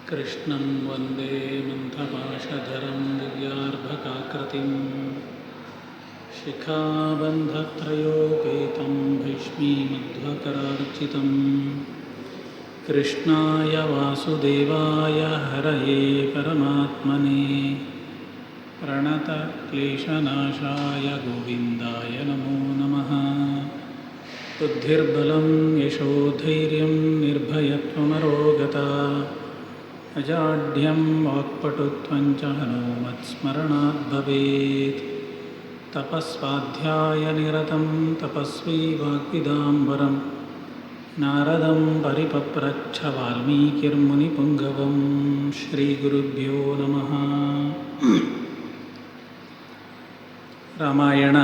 कृष्णं वन्दे मन्थपाशधरं दिव्यार्भकाकृतिं शिखाबन्धत्रयोपेतं भीष्मीमध्वकरार्चितं कृष्णाय वासुदेवाय हरये परमात्मने प्रणतक्लेशनाशाय गोविन्दाय नमो नमः। बुद्धिर्बलं यशोधैर्यं निर्भयत्वमरोगता अजाढ्यं वाक्पटुत्वं च हनुमत्स्मरणात् भवेत्। तपस्वाध्यायनिरतं तपस्वी वाग्विदाम्बरं नारदं परिपप्रच्छ वाल्मीकिर्मुनिपुङ्गवं। ಶ್ರೀಗುರುಭ್ಯೋ ನಮಃ. ರಾಮಾಯಣ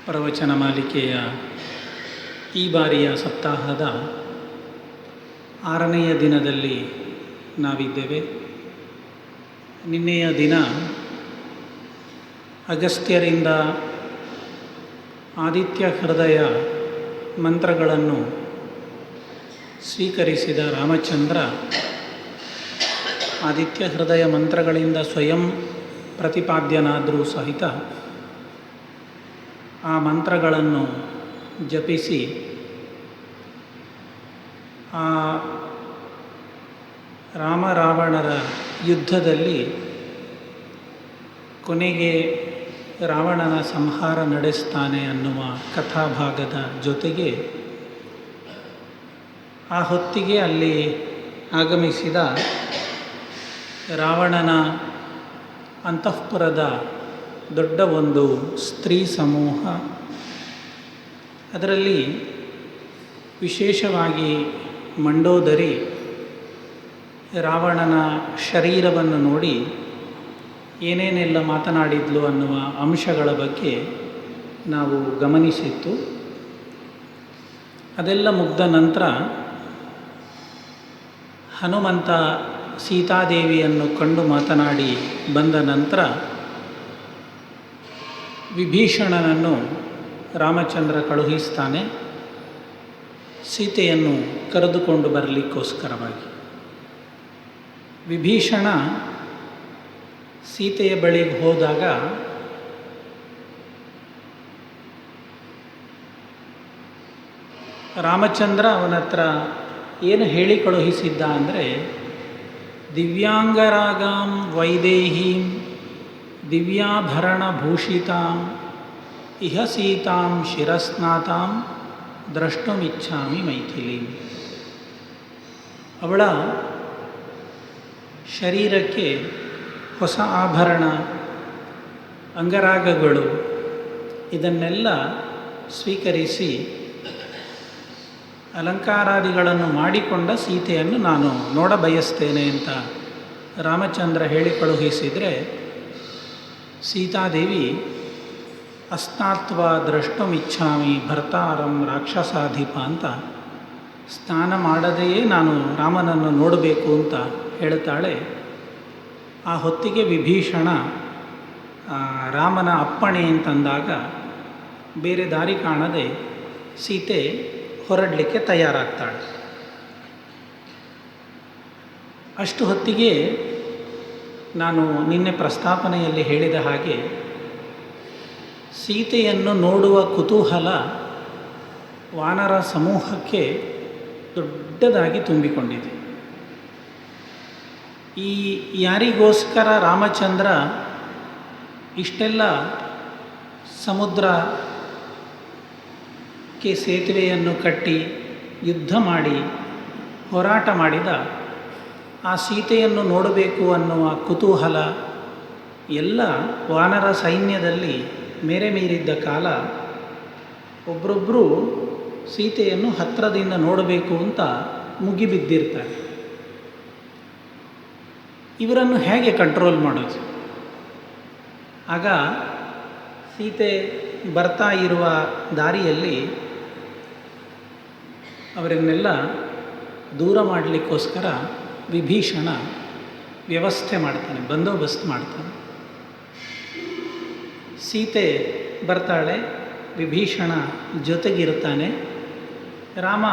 ಪ್ರವಚನ ಮಾಲಿಕೆಯ ಈ ಬಾರಿಯ ಸಪ್ತಾಹದ 6ನೆಯ ದಿನದಲ್ಲಿ ನಾವಿದ್ದೇವೆ. ನಿನ್ನೆಯ ದಿನ ಅಗಸ್ತ್ಯರಿಂದ ಆದಿತ್ಯ ಹೃದಯ ಮಂತ್ರಗಳನ್ನು ಸ್ವೀಕರಿಸಿದ ರಾಮಚಂದ್ರ ಆದಿತ್ಯ ಹೃದಯ ಮಂತ್ರಗಳಿಂದ ಸ್ವಯಂ ಪ್ರತಿಪಾದ್ಯನಾದರೂ ಸಹಿತ ಆ ಮಂತ್ರಗಳನ್ನು ಜಪಿಸಿ ಆ ರಾಮರಾವಣರ ಯುದ್ಧದಲ್ಲಿ ಕೊನೆಗೆ ರಾವಣನ ಸಂಹಾರ ನಡೆಸ್ತಾನೆ ಅನ್ನುವ ಕಥಾಭಾಗದ ಜೊತೆಗೆ ಆ ಹೊತ್ತಿಗೆ ಅಲ್ಲಿ ಆಗಮಿಸಿದ ರಾವಣನ ಅಂತಃಪುರದ ದೊಡ್ಡ ಒಂದು ಸ್ತ್ರೀ ಸಮೂಹ, ಅದರಲ್ಲಿ ವಿಶೇಷವಾಗಿ ಮಂಡೋದರಿ ರಾವಣನ ಶರೀರವನ್ನು ನೋಡಿ ಏನೇನೆಲ್ಲ ಮಾತನಾಡಿದ್ಲು ಅನ್ನುವ ಅಂಶಗಳ ಬಗ್ಗೆ ನಾವು ಗಮನಿಸಿತ್ತು. ಅದೆಲ್ಲ ಮುಗ್ದ ನಂತರ ಹನುಮಂತ ಸೀತಾದೇವಿಯನ್ನು ಕಂಡು ಮಾತನಾಡಿ ಬಂದ ನಂತರ ವಿಭೀಷಣನನ್ನು ರಾಮಚಂದ್ರ ಕಳುಹಿಸ್ತಾನೆ ಸೀತೆಯನ್ನು ಕರೆದುಕೊಂಡು ಬರಲಿಕ್ಕೋಸ್ಕರವಾಗಿ. ವಿಭೀಷಣ ಸೀತೆಯ ಬಳಿಗೆ ಹೋದಾಗ ರಾಮಚಂದ್ರ ಅವನ ಹತ್ರ ಏನು ಹೇಳಿ ಕಳುಹಿಸಿದ್ದ ಅಂದರೆ, ದಿವ್ಯಾಂಗರಾಗಾಂ ವೈದೇಹೀಂ ದಿವ್ಯಾಭರಣಭೂಷಿತಾಂ ಇಹ ಸೀತಾಂ ಶಿರಸ್ನಾತಾಂ ದ್ರಷ್ಟುಮಿಚ್ಛಾಮಿ ಮೈಥಿಲೀಂ. ಅವಳ ಶರೀರಕ್ಕೆ ಹೊಸ ಆಭರಣ, ಅಂಗರಾಗಗಳು ಇದನ್ನೆಲ್ಲ ಸ್ವೀಕರಿಸಿ ಅಲಂಕಾರಾದಿಗಳನ್ನು ಮಾಡಿಕೊಂಡ ಸೀತೆಯನ್ನು ನಾನು ನೋಡಬಯಸ್ತೇನೆ ಅಂತ ರಾಮಚಂದ್ರ ಹೇಳಿ ಕಳುಹಿಸಿದರೆ, ಸೀತಾದೇವಿ ಅಸ್ನಾತ್ವಾ ದ್ರಷ್ಟುಮಿಚ್ಛಾಮಿ ಭರ್ತಾರಂ ರಾಕ್ಷಸಾಧಿಪ ಅಂತ ಸ್ನಾನ ಮಾಡದೆಯೇ ನಾನು ರಾಮನನ್ನು ನೋಡಬೇಕು ಅಂತ ಹೇಳ್ತಾಳೆ. ಆ ಹೊತ್ತಿಗೆ ವಿಭೀಷಣ ರಾಮನ ಅಪ್ಪಣೆ ಅಂತಂದಾಗ ಬೇರೆ ದಾರಿ ಕಾಣದೆ ಸೀತೆ ಹೊರಡಲಿಕ್ಕೆ ತಯಾರಾಗ್ತಾಳೆ. ಅಷ್ಟು ಹೊತ್ತಿಗೆ ನಾನು ನಿನ್ನೆ ಪ್ರಸ್ತಾಪನೆಯಲ್ಲಿ ಹೇಳಿದ ಹಾಗೆ ಸೀತೆಯನ್ನು ನೋಡುವ ಕುತೂಹಲ ವಾನರ ಸಮೂಹಕ್ಕೆ ದೊಡ್ಡದಾಗಿ ತುಂಬಿಕೊಂಡಿದೆ. ಈ ಯಾರಿಗೋಸ್ಕರ ರಾಮಚಂದ್ರ ಇಷ್ಟೆಲ್ಲ ಸಮುದ್ರಕ್ಕೆ ಸೇತುವೆಯನ್ನು ಕಟ್ಟಿ ಯುದ್ಧ ಮಾಡಿ ಹೋರಾಟ ಮಾಡಿದ, ಆ ಸೀತೆಯನ್ನು ನೋಡಬೇಕು ಅನ್ನುವ ಕುತೂಹಲ ಎಲ್ಲ ವಾನರ ಸೈನ್ಯದಲ್ಲಿ ಮೇರೆ ಮೀರಿದ್ದ ಕಾಲ ಒಬ್ಬರೊಬ್ಬರು ಸೀತೆಯನ್ನು ಹತ್ತಿರದಿಂದ ನೋಡಬೇಕು ಅಂತ ಮುಗಿಬಿದ್ದಿರ್ತಾರೆ. ಇವರನ್ನು ಹೇಗೆ ಕಂಟ್ರೋಲ್ ಮಾಡೋದು? ಆಗ ಸೀತೆ ಬರ್ತಾ ಇರುವ ದಾರಿಯಲ್ಲಿ ಅವರನ್ನೆಲ್ಲ ದೂರ ಮಾಡಲಿಕ್ಕೋಸ್ಕರ ವಿಭೀಷಣ ವ್ಯವಸ್ಥೆ ಮಾಡ್ತಾನೆ, ಬಂದೋಬಸ್ತ್ ಮಾಡ್ತಾನೆ. ಸೀತೆ ಬರ್ತಾಳೆ, ವಿಭೀಷಣ ಜೊತೆಗಿರ್ತಾನೆ. ರಾಮ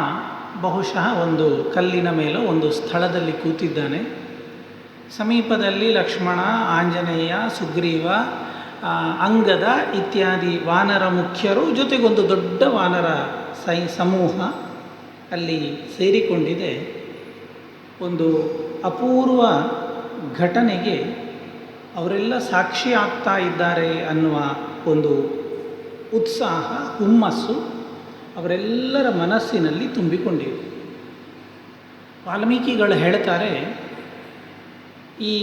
ಬಹುಶಃ ಒಂದು ಕಲ್ಲಿನ ಮೇಲೋ ಒಂದು ಸ್ಥಳದಲ್ಲಿ ಕೂತಿದ್ದಾನೆ. ಸಮೀಪದಲ್ಲಿ ಲಕ್ಷ್ಮಣ, ಆಂಜನೇಯ, ಸುಗ್ರೀವ, ಅಂಗದ ಇತ್ಯಾದಿ ವಾನರ ಮುಖ್ಯರು, ಜೊತೆಗೊಂದು ದೊಡ್ಡ ವಾನರ ಸಮೂಹ ಅಲ್ಲಿ ಸೇರಿಕೊಂಡಿದೆ. ಒಂದು ಅಪೂರ್ವ ಘಟನೆಗೆ ಅವರೆಲ್ಲ ಸಾಕ್ಷಿ ಆಗ್ತಾ ಇದ್ದಾರೆ ಅನ್ನುವ ಒಂದು ಉತ್ಸಾಹ, ಹುಮ್ಮಸ್ಸು ಅವರೆಲ್ಲರ ಮನಸ್ಸಿನಲ್ಲಿ ತುಂಬಿಕೊಂಡಿದೆ. ವಾಲ್ಮೀಕಿಗಳು ಹೇಳ್ತಾರೆ, ಈ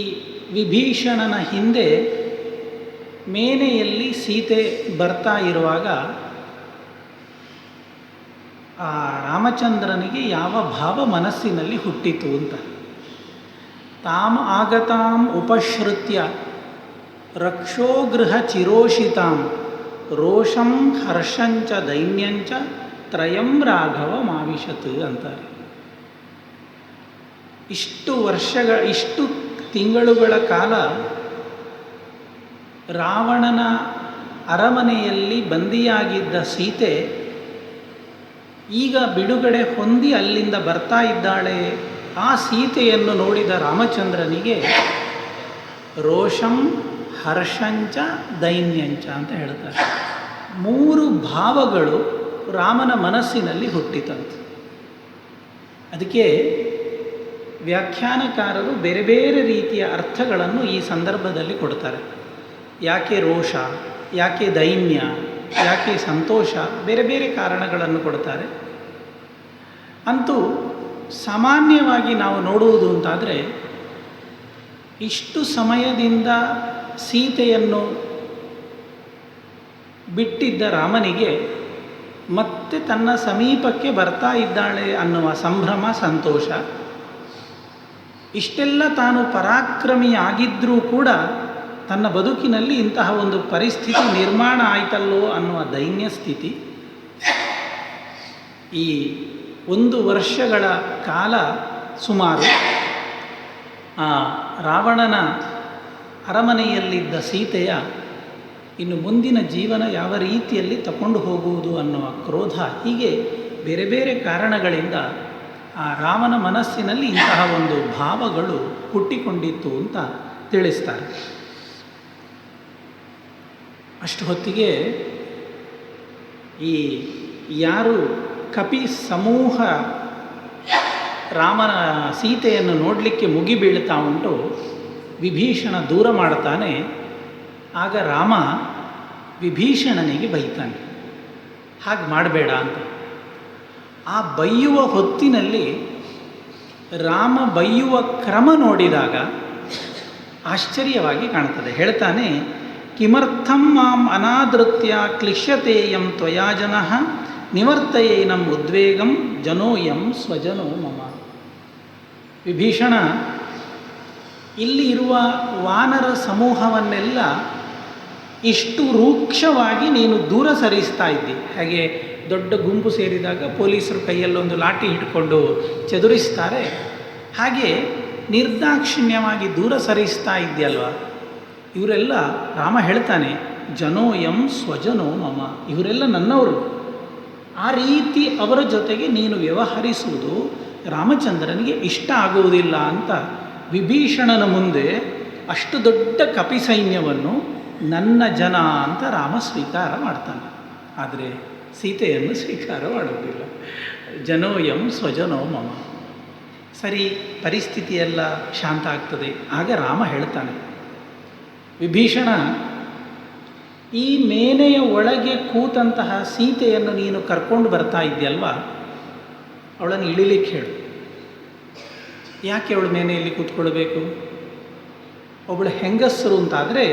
ವಿಭೀಷಣನ ಹಿಂದೆ ಮೇನೆಯಲ್ಲಿ ಸೀತೆ ಬರ್ತಾ ಇರುವಾಗ ಆ ರಾಮಚಂದ್ರನಿಗೆ ಯಾವ ಭಾವ ಮನಸ್ಸಿನಲ್ಲಿ ಹುಟ್ಟಿತು ಅಂತ. ತಾಮ್ ಆಗತಾಂ ಉಪಶ್ರುತ್ಯ ರಕ್ಷೋಗೃಹ ಚಿರೋಷಿತಾಂ ರೋಷಂ ಹರ್ಷಂಚ ದೈನ್ಯಂಚ ತ್ರಯಂ ರಾಘವ ಮಾವಿಶತ್ ಅಂತಾರೆ. ಇಷ್ಟು ತಿಂಗಳುಗಳ ಕಾಲ ರಾವಣನ ಅರಮನೆಯಲ್ಲಿ ಬಂದಿಯಾಗಿದ್ದ ಸೀತೆ ಈಗ ಬಿಡುಗಡೆ ಹೊಂದಿ ಅಲ್ಲಿಂದ ಬರ್ತಾ ಇದ್ದಾಳೆ. ಆ ಸೀತೆಯನ್ನು ನೋಡಿದ ರಾಮಚಂದ್ರನಿಗೆ ರೋಷಂ ಹರ್ಷಂಚ ದೈನ್ಯಂಚ ಅಂತ ಹೇಳ್ತಾರೆ. 3 ಭಾವಗಳು ರಾಮನ ಮನಸ್ಸಿನಲ್ಲಿ ಹುಟ್ಟಿತಂತೆ. ಅದಕ್ಕೆ ವ್ಯಾಖ್ಯಾನಕಾರರು ಬೇರೆ ಬೇರೆ ರೀತಿಯ ಅರ್ಥಗಳನ್ನು ಈ ಸಂದರ್ಭದಲ್ಲಿ ಕೊಡ್ತಾರೆ. ಯಾಕೆ ರೋಷ, ಯಾಕೆ ದೈನ್ಯ, ಯಾಕೆ ಸಂತೋಷ, ಬೇರೆ ಬೇರೆ ಕಾರಣಗಳನ್ನು ಕೊಡ್ತಾರೆ. ಅಂತೂ ಸಾಮಾನ್ಯವಾಗಿ ನಾವು ನೋಡುವುದು ಅಂತಾದರೆ, ಇಷ್ಟು ಸಮಯದಿಂದ ಸೀತೆಯನ್ನು ಬಿಟ್ಟಿದ್ದ ರಾಮನಿಗೆ ಮತ್ತೆ ತನ್ನ ಸಮೀಪಕ್ಕೆ ಬರ್ತಾ ಇದ್ದಾಳೆ ಅನ್ನುವ ಸಂಭ್ರಮ, ಸಂತೋಷ. ಇಷ್ಟೆಲ್ಲ ತಾನು ಪರಾಕ್ರಮಿಯಾಗಿದ್ದರೂ ಕೂಡ ತನ್ನ ಬದುಕಿನಲ್ಲಿ ಇಂತಹ ಒಂದು ಪರಿಸ್ಥಿತಿ ನಿರ್ಮಾಣ ಆಯ್ತಲ್ಲೋ ಅನ್ನುವ ದೈನ್ಯ ಸ್ಥಿತಿ. ಈ 1 ವರ್ಷಗಳ ಕಾಲ ಸುಮಾರು ಆ ರಾವಣನ ಅರಮನೆಯಲ್ಲಿದ್ದ ಸೀತೆಯ ಇನ್ನು ಮುಂದಿನ ಜೀವನ ಯಾವ ರೀತಿಯಲ್ಲಿ ತಗೊಂಡು ಹೋಗುವುದು ಅನ್ನುವ ಕ್ರೋಧ, ಹೀಗೆ ಬೇರೆ ಬೇರೆ ಕಾರಣಗಳಿಂದ ಆ ರಾಮನ ಮನಸ್ಸಿನಲ್ಲಿ ಇಂತಹ ಒಂದು ಭಾವಗಳು ಹುಟ್ಟಿಕೊಂಡಿತ್ತು ಅಂತ ತಿಳಿಸ್ತಾರೆ. ಅಷ್ಟು ಹೊತ್ತಿಗೆ ಈ ಯಾರು ಕಪಿ ಸಮೂಹ ರಾಮನ ಸೀತೆಯನ್ನು ನೋಡಲಿಕ್ಕೆ ಮುಗಿಬೀಳ್ತಾ ಉಂಟು, ವಿಭೀಷಣ ದೂರ ಮಾಡ್ತಾನೆ. ಆಗ ರಾಮ ವಿಭೀಷಣನಿಗೆ ಬೈತಾನೆ, ಹಾಗೆ ಮಾಡಬೇಡ ಅಂತ. ಆ ಬೈಯುವ ಹೊತ್ತಿನಲ್ಲಿ ರಾಮ ಬೈಯುವ ಕ್ರಮ ನೋಡಿದಾಗ ಆಶ್ಚರ್ಯವಾಗಿ ಕಾಣ್ತದೆ. ಹೇಳ್ತಾನೆ, ಕಿಮರ್ಥಂ ಮಾಂ ಅನಾದೃತ್ಯ ಕ್ಲಿಶ್ಯತೇಯಂ ತ್ವಯಾ ಜನಃ ನಿವರ್ತಯೇನಂ ಉದ್ವೇಗಂ ಜನೋಯಂ ಸ್ವಜನೋ ಮಮ. ವಿಭೀಷಣ, ಇಲ್ಲಿ ಇರುವ ವಾನರ ಸಮೂಹವನ್ನೆಲ್ಲ ಇಷ್ಟು ರೂಕ್ಷವಾಗಿ ನೀನು ದೂರ ಸರಿಸ್ತಾ ಇದ್ದಿ. ಹಾಗೆ ದೊಡ್ಡ ಗುಂಪು ಸೇರಿದಾಗ ಪೊಲೀಸರು ಕೈಯಲ್ಲೊಂದು ಲಾಠಿ ಹಿಡ್ಕೊಂಡು ಚದುರಿಸ್ತಾರೆ, ಹಾಗೆ ನಿರ್ದಾಕ್ಷಿಣ್ಯವಾಗಿ ದೂರ ಸರಿಸ್ತಾ ಇದ್ಯಲ್ವ. ಇವರೆಲ್ಲ, ರಾಮ ಹೇಳ್ತಾನೆ, ಜನೋಯಂ ಸ್ವಜನೋ ಮಮ, ಇವರೆಲ್ಲ ನನ್ನವರು. ಆ ರೀತಿ ಅವರ ಜೊತೆಗೆ ನೀನು ವ್ಯವಹರಿಸುವುದು ರಾಮಚಂದ್ರನಿಗೆ ಇಷ್ಟ ಆಗುವುದಿಲ್ಲ ಅಂತ ವಿಭೀಷಣನ ಮುಂದೆ ಅಷ್ಟು ದೊಡ್ಡ ಕಪಿ ಸೈನ್ಯವನ್ನು ನನ್ನ ಜನ ಅಂತ ರಾಮ ಸ್ವೀಕಾರ ಮಾಡ್ತಾನೆ. ಆದರೆ ಸೀತೆಯನ್ನು ಸ್ವೀಕಾರ ಮಾಡುವುದಿಲ್ಲ. ಜನೋಯಂ ಸ್ವಜನೋ ಮಮ. ಸರಿ, ಪರಿಸ್ಥಿತಿಯೆಲ್ಲ ಶಾಂತ ಆಗ್ತದೆ. ಆಗ ರಾಮ ಹೇಳ್ತಾನೆ, ವಿಭೀಷಣ, ಈ ಮೇನೆಯ ಒಳಗೆ ಕೂತಂತಹ ಸೀತೆಯನ್ನು ನೀನು ಕರ್ಕೊಂಡು ಬರ್ತಾ ಇದ್ದೀಯಲ್ವ, ಅವಳನ್ನು ಇಳಿಲಿಕ್ಕೆ ಹೇಳು. ಯಾಕೆ ಅವಳು ಮೇನೆಯಲ್ಲಿ ಕೂತ್ಕೊಳ್ಬೇಕು? ಅವಳು ಹೆಂಗಸರು ಅಂತಾದರೆ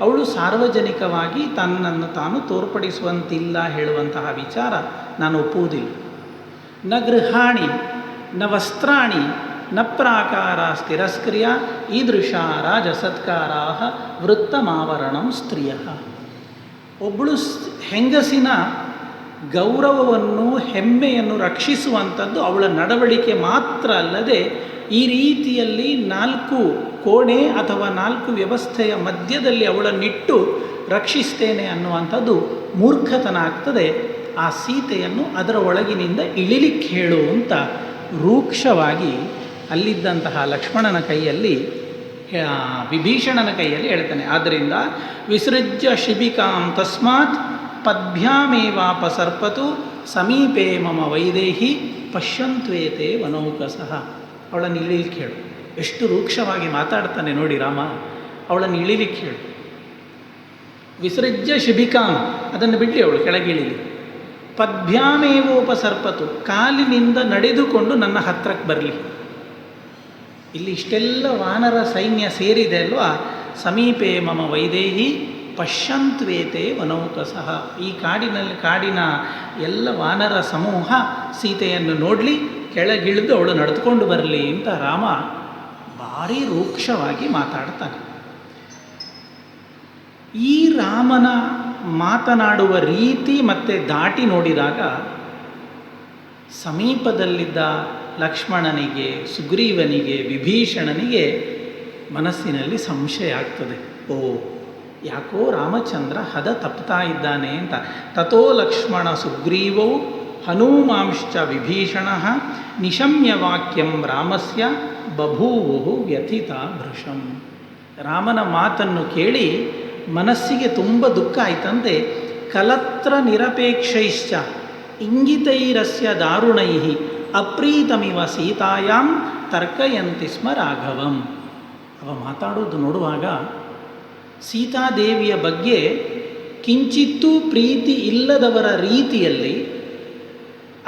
ಅವಳು ಸಾರ್ವಜನಿಕವಾಗಿ ತನ್ನನ್ನು ತಾನು ತೋರ್ಪಡಿಸುವಂತಿಲ್ಲ ಹೇಳುವಂತಹ ವಿಚಾರ ನಾನು ಒಪ್ಪುವುದಿಲ್ಲ. ನ ಗೃಹಾಣಿ ನ ವಸ್ತ್ರಾಣಿ ನ ಪ್ರಾಕಾರ ತಿರಸ್ಕ್ರಿಯ ಈದೃಶ ರಾಜಸತ್ಕಾರಾ ವೃತ್ತಮಾವರಣಂ ಸ್ತ್ರೀಯ. ಒಬ್ಬಳು ಹೆಂಗಸಿನ ಗೌರವವನ್ನು, ಹೆಮ್ಮೆಯನ್ನು ರಕ್ಷಿಸುವಂಥದ್ದು ಅವಳ ನಡವಳಿಕೆ ಮಾತ್ರ ಅಲ್ಲದೆ, ಈ ರೀತಿಯಲ್ಲಿ 4 ಕೋಣೆ ಅಥವಾ 4 ವ್ಯವಸ್ಥೆಯ ಮಧ್ಯದಲ್ಲಿ ಅವಳನ್ನಿಟ್ಟು ರಕ್ಷಿಸ್ತೇನೆ ಅನ್ನುವಂಥದ್ದು ಮೂರ್ಖತನ ಆಗ್ತದೆ. ಆ ಸೀತೆಯನ್ನು ಅದರ ಒಳಗಿನಿಂದ ಇಳಿಲಿಕ್ಕೆ ಹೇಳು ಅಂತ ರೂಕ್ಷವಾಗಿ ಅಲ್ಲಿದ್ದಂತಹ ಲಕ್ಷ್ಮಣನ ಕೈಯಲ್ಲಿ ವಿಭೀಷಣನ ಕೈಯಲ್ಲಿ ಹೇಳ್ತಾನೆ. ಆದ್ದರಿಂದ ವಿಸೃಜ್ಯ ಶಿಬಿಕಾಂ ತಸ್ಮಾತ್ ಪದ್ಭ್ಯಾಮೇವಾಪಸರ್ಪತು ಸಮೀಪೆ ಮಮ ವೈದೇಹಿ ಪಶ್ಯಂತ್ವೇತೆ ವನೌಕಸಃ. ಅವಳನ್ನು ಇಳಿಲಿಕ್ಕೆ ಹೇಳು. ಎಷ್ಟು ರೂಕ್ಷವಾಗಿ ಮಾತಾಡ್ತಾನೆ ನೋಡಿ ರಾಮ. ಅವಳನ್ನು ಇಳಿಲಿಕ್ಕೆ ಹೇಳು. ವಿಸೃಜ್ಯ ಶಿಬಿಕಾಂ, ಅದನ್ನು ಬಿಡಲಿ, ಅವಳು ಕೆಳಗಿಳಿಲಿ. ಪದ್ಭ್ಯಾಮೇವೋಪಸರ್ಪತು, ಕಾಲಿನಿಂದ ನಡೆದುಕೊಂಡು ನನ್ನ ಹತ್ರಕ್ಕೆ ಬರಲಿ. ಇಲ್ಲಿ ಇಷ್ಟೆಲ್ಲ ವಾನರ ಸೈನ್ಯ ಸೇರಿದೆ ಅಲ್ವಾ. ಸಮೀಪೆ ಮಮ ವೈದೇಹಿ ಪಶ್ಯಂತ್ವೇತೆ ವನೌಕಸಃ. ಈ ಕಾಡಿನ ಎಲ್ಲ ವಾನರ ಸಮೂಹ ಸೀತೆಯನ್ನು ನೋಡಲಿ, ಕೆಳಗಿಳಿದು ಅವಳು ನಡೆದುಕೊಂಡು ಬರಲಿ ಅಂತ ರಾಮ ಭಾರಿ ರೂಕ್ಷವಾಗಿ ಮಾತಾಡ್ತಾನೆ. ಈ ರಾಮನ ಮಾತನಾಡುವ ರೀತಿ ಮತ್ತು ದಾಟಿ ನೋಡಿದಾಗ ಸಮೀಪದಲ್ಲಿದ್ದ ಲಕ್ಷ್ಮಣನಿಗೆ, ಸುಗ್ರೀವನಿಗೆ, ವಿಭೀಷಣನಿಗೆ ಮನಸ್ಸಿನಲ್ಲಿ ಸಂಶಯ ಆಗ್ತದೆ. ಓ, ಯಾಕೋ ರಾಮಚಂದ್ರ ಹದ ತಪ್ತಾ ಇದ್ದಾನೆ ಅಂತ. ತಥೋ ಲಕ್ಷ್ಮಣ ಸುಗ್ರೀವೌ ಹನೂಮಾಂಶ್ಚ ವಿಭೀಷಣ ನಿಶಮ್ಯ ವಾಕ್ಯಂ ರಾಮಸ್ಯ ಬಭೂವು ವ್ಯಥಿತ ಭೃಶಂ. ರಾಮನ ಮಾತನ್ನು ಕೇಳಿ ಮನಸ್ಸಿಗೆ ತುಂಬ ದುಃಖ ಆಯ್ತಂತೆ. ಕಲತ್ರ ನಿರಪೇಕ್ಷೈಶ್ಚ ಇಂಗಿತೈರಸ್ಯ ದಾರುಣೈ ಅಪ್ರೀತಮಿವ ಸೀತಾಯಾಂ ತರ್ಕಯಂತಿ ಸ್ಮ ರಾಘವಂ. ಅವ ಮಾತಾಡೋದು ನೋಡುವಾಗ ಸೀತಾದೇವಿಯ ಬಗ್ಗೆ ಕಿಂಚಿತ್ತೂ ಪ್ರೀತಿ ಇಲ್ಲದವರ ರೀತಿಯಲ್ಲಿ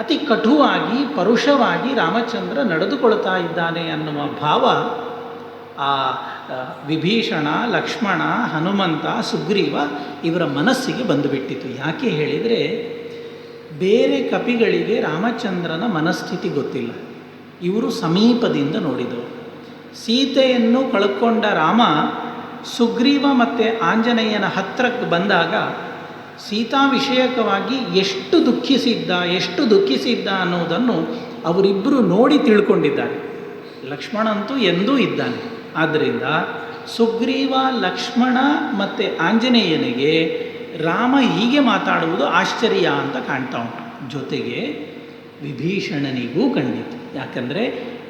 ಅತಿ ಕಟುವಾಗಿ ಪರುಷವಾಗಿ ರಾಮಚಂದ್ರ ನಡೆದುಕೊಳ್ತಾ ಇದ್ದಾನೆ ಅನ್ನುವ ಭಾವ ಆ ವಿಭೀಷಣ, ಲಕ್ಷ್ಮಣ, ಹನುಮಂತ, ಸುಗ್ರೀವ ಇವರ ಮನಸ್ಸಿಗೆ ಬಂದುಬಿಟ್ಟಿತು. ಯಾಕೆ ಹೇಳಿದರೆ, ಬೇರೆ ಕಪಿಗಳಿಗೆ ರಾಮಚಂದ್ರನ ಮನಸ್ಥಿತಿ ಗೊತ್ತಿಲ್ಲ. ಇವರು ಸಮೀಪದಿಂದ ನೋಡಿದರು. ಸೀತೆಯನ್ನು ಕಳ್ಕೊಂಡ ರಾಮ ಸುಗ್ರೀವ ಮತ್ತು ಆಂಜನೇಯನ ಹತ್ತಿರಕ್ಕೆ ಬಂದಾಗ ಸೀತಾ ವಿಷಯಕವಾಗಿ ಎಷ್ಟು ದುಃಖಿಸಿದ್ದ ಅನ್ನೋದನ್ನು ಅವರಿಬ್ಬರು ನೋಡಿ ತಿಳ್ಕೊಂಡಿದ್ದಾರೆ. ಲಕ್ಷ್ಮಣ ಅಂತೂ ಎಂದೂ ಇದ್ದಾನೆ. ಆದ್ದರಿಂದ ಸುಗ್ರೀವ, ಲಕ್ಷ್ಮಣ ಮತ್ತು ಆಂಜನೇಯನಿಗೆ ರಾಮ ಹೀಗೆ ಮಾತಾಡುವುದು ಆಶ್ಚರ್ಯ ಅಂತ ಕಾಣ್ತಾ ಉಂಟು. ಜೊತೆಗೆ ವಿಭೀಷಣನಿಗೂ ಕಂಡಿತು. ಯಾಕಂದರೆ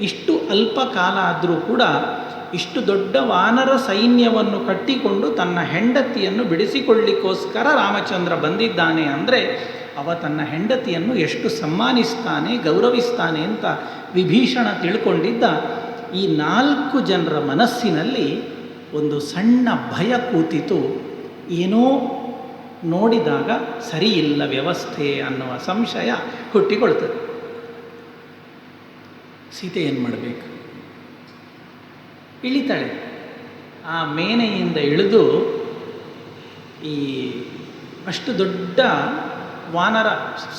ಇಷ್ಟು ಅಲ್ಪ ಕಾಲ ಆದರೂ ಕೂಡ ಇಷ್ಟು ದೊಡ್ಡ ವಾನರ ಸೈನ್ಯವನ್ನು ಕಟ್ಟಿಕೊಂಡು ತನ್ನ ಹೆಂಡತಿಯನ್ನು ಬಿಡಿಸಿಕೊಳ್ಳಿಕ್ಕೋಸ್ಕರ ರಾಮಚಂದ್ರ ಬಂದಿದ್ದಾನೆ ಅಂದರೆ ಅವ ತನ್ನ ಹೆಂಡತಿಯನ್ನು ಎಷ್ಟು ಸನ್ಮಾನಿಸ್ತಾನೆ, ಗೌರವಿಸ್ತಾನೆ ಅಂತ ವಿಭೀಷಣ ತಿಳ್ಕೊಂಡಿದ್ದ. ಈ 4 ಜನರ ಮನಸ್ಸಿನಲ್ಲಿ ಒಂದು ಸಣ್ಣ ಭಯ ಕೂತಿತು. ಏನೋ ನೋಡಿದಾಗ ಸರಿಯಿಲ್ಲ ವ್ಯವಸ್ಥೆ ಅನ್ನುವ ಸಂಶಯ ಹುಟ್ಟಿಕೊಳ್ತದೆ. ಸೀತೆ ಏನು ಮಾಡಬೇಕು? ಇಳಿತಾಳೆ. ಆ ಮೇನೆಯಿಂದ ಇಳಿದು ಈ ಅಷ್ಟು ದೊಡ್ಡ ವಾನರ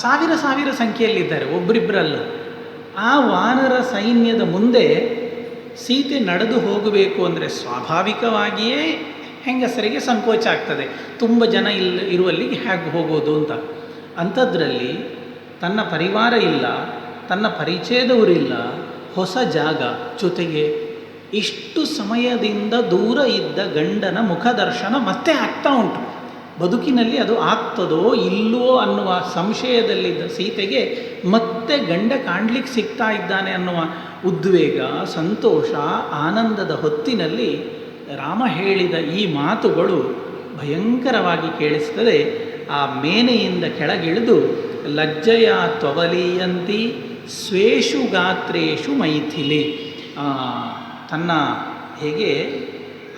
ಸಾವಿರ ಸಂಖ್ಯೆಯಲ್ಲಿದ್ದಾರೆ, ಒಬ್ಬರಿಬ್ಬರಲ್ಲ. ಆ ವಾನರ ಸೈನ್ಯದ ಮುಂದೆ ಸೀತೆ ನಡೆದು ಹೋಗಬೇಕು ಅಂದರೆ ಸ್ವಾಭಾವಿಕವಾಗಿಯೇ ಹೆಂಗಸರಿಗೆ ಸಂಕೋಚ ಆಗ್ತದೆ. ತುಂಬ ಜನ ಇರುವಲ್ಲಿಗೆ ಹೇಗೆ ಹೋಗೋದು ಅಂತ. ಅಂಥದ್ರಲ್ಲಿ ತನ್ನ ಪರಿವಾರ ಇಲ್ಲ, ತನ್ನ ಪರಿಚಯದವರಿಲ್ಲ, ಹೊಸ ಜಾಗ, ಜೊತೆಗೆ ಇಷ್ಟು ಸಮಯದಿಂದ ದೂರ ಇದ್ದ ಗಂಡನ ಮುಖದರ್ಶನ ಮತ್ತೆ ಆಗ್ತಾ ಉಂಟು. ಬದುಕಿನಲ್ಲಿ ಅದು ಆಗ್ತದೋ ಇಲ್ಲವೋ ಅನ್ನುವ ಸಂಶಯದಲ್ಲಿದ್ದ ಸೀತೆಗೆ ಮತ್ತೆ ಗಂಡ ಕಾಣಲಿಕ್ಕೆ ಸಿಗ್ತಾ ಇದ್ದಾನೆ ಅನ್ನುವ ಉದ್ವೇಗ, ಸಂತೋಷ, ಆನಂದದ ಹೊತ್ತಿನಲ್ಲಿ ರಾಮ ಹೇಳಿದ ಈ ಮಾತುಗಳು ಭಯಂಕರವಾಗಿ ಕೇಳಿಸ್ತದೆ. ಆ ಮೇನೆಯಿಂದ ಕೆಳಗಿಳಿದು ಲಜ್ಜೆಯ ತ್ವವಲೀಯಂತಿ ಸ್ವೇಷು ಗಾತ್ರೇಷು ಮೈಥಿಲಿ. ತನ್ನ ಹೇಗೆ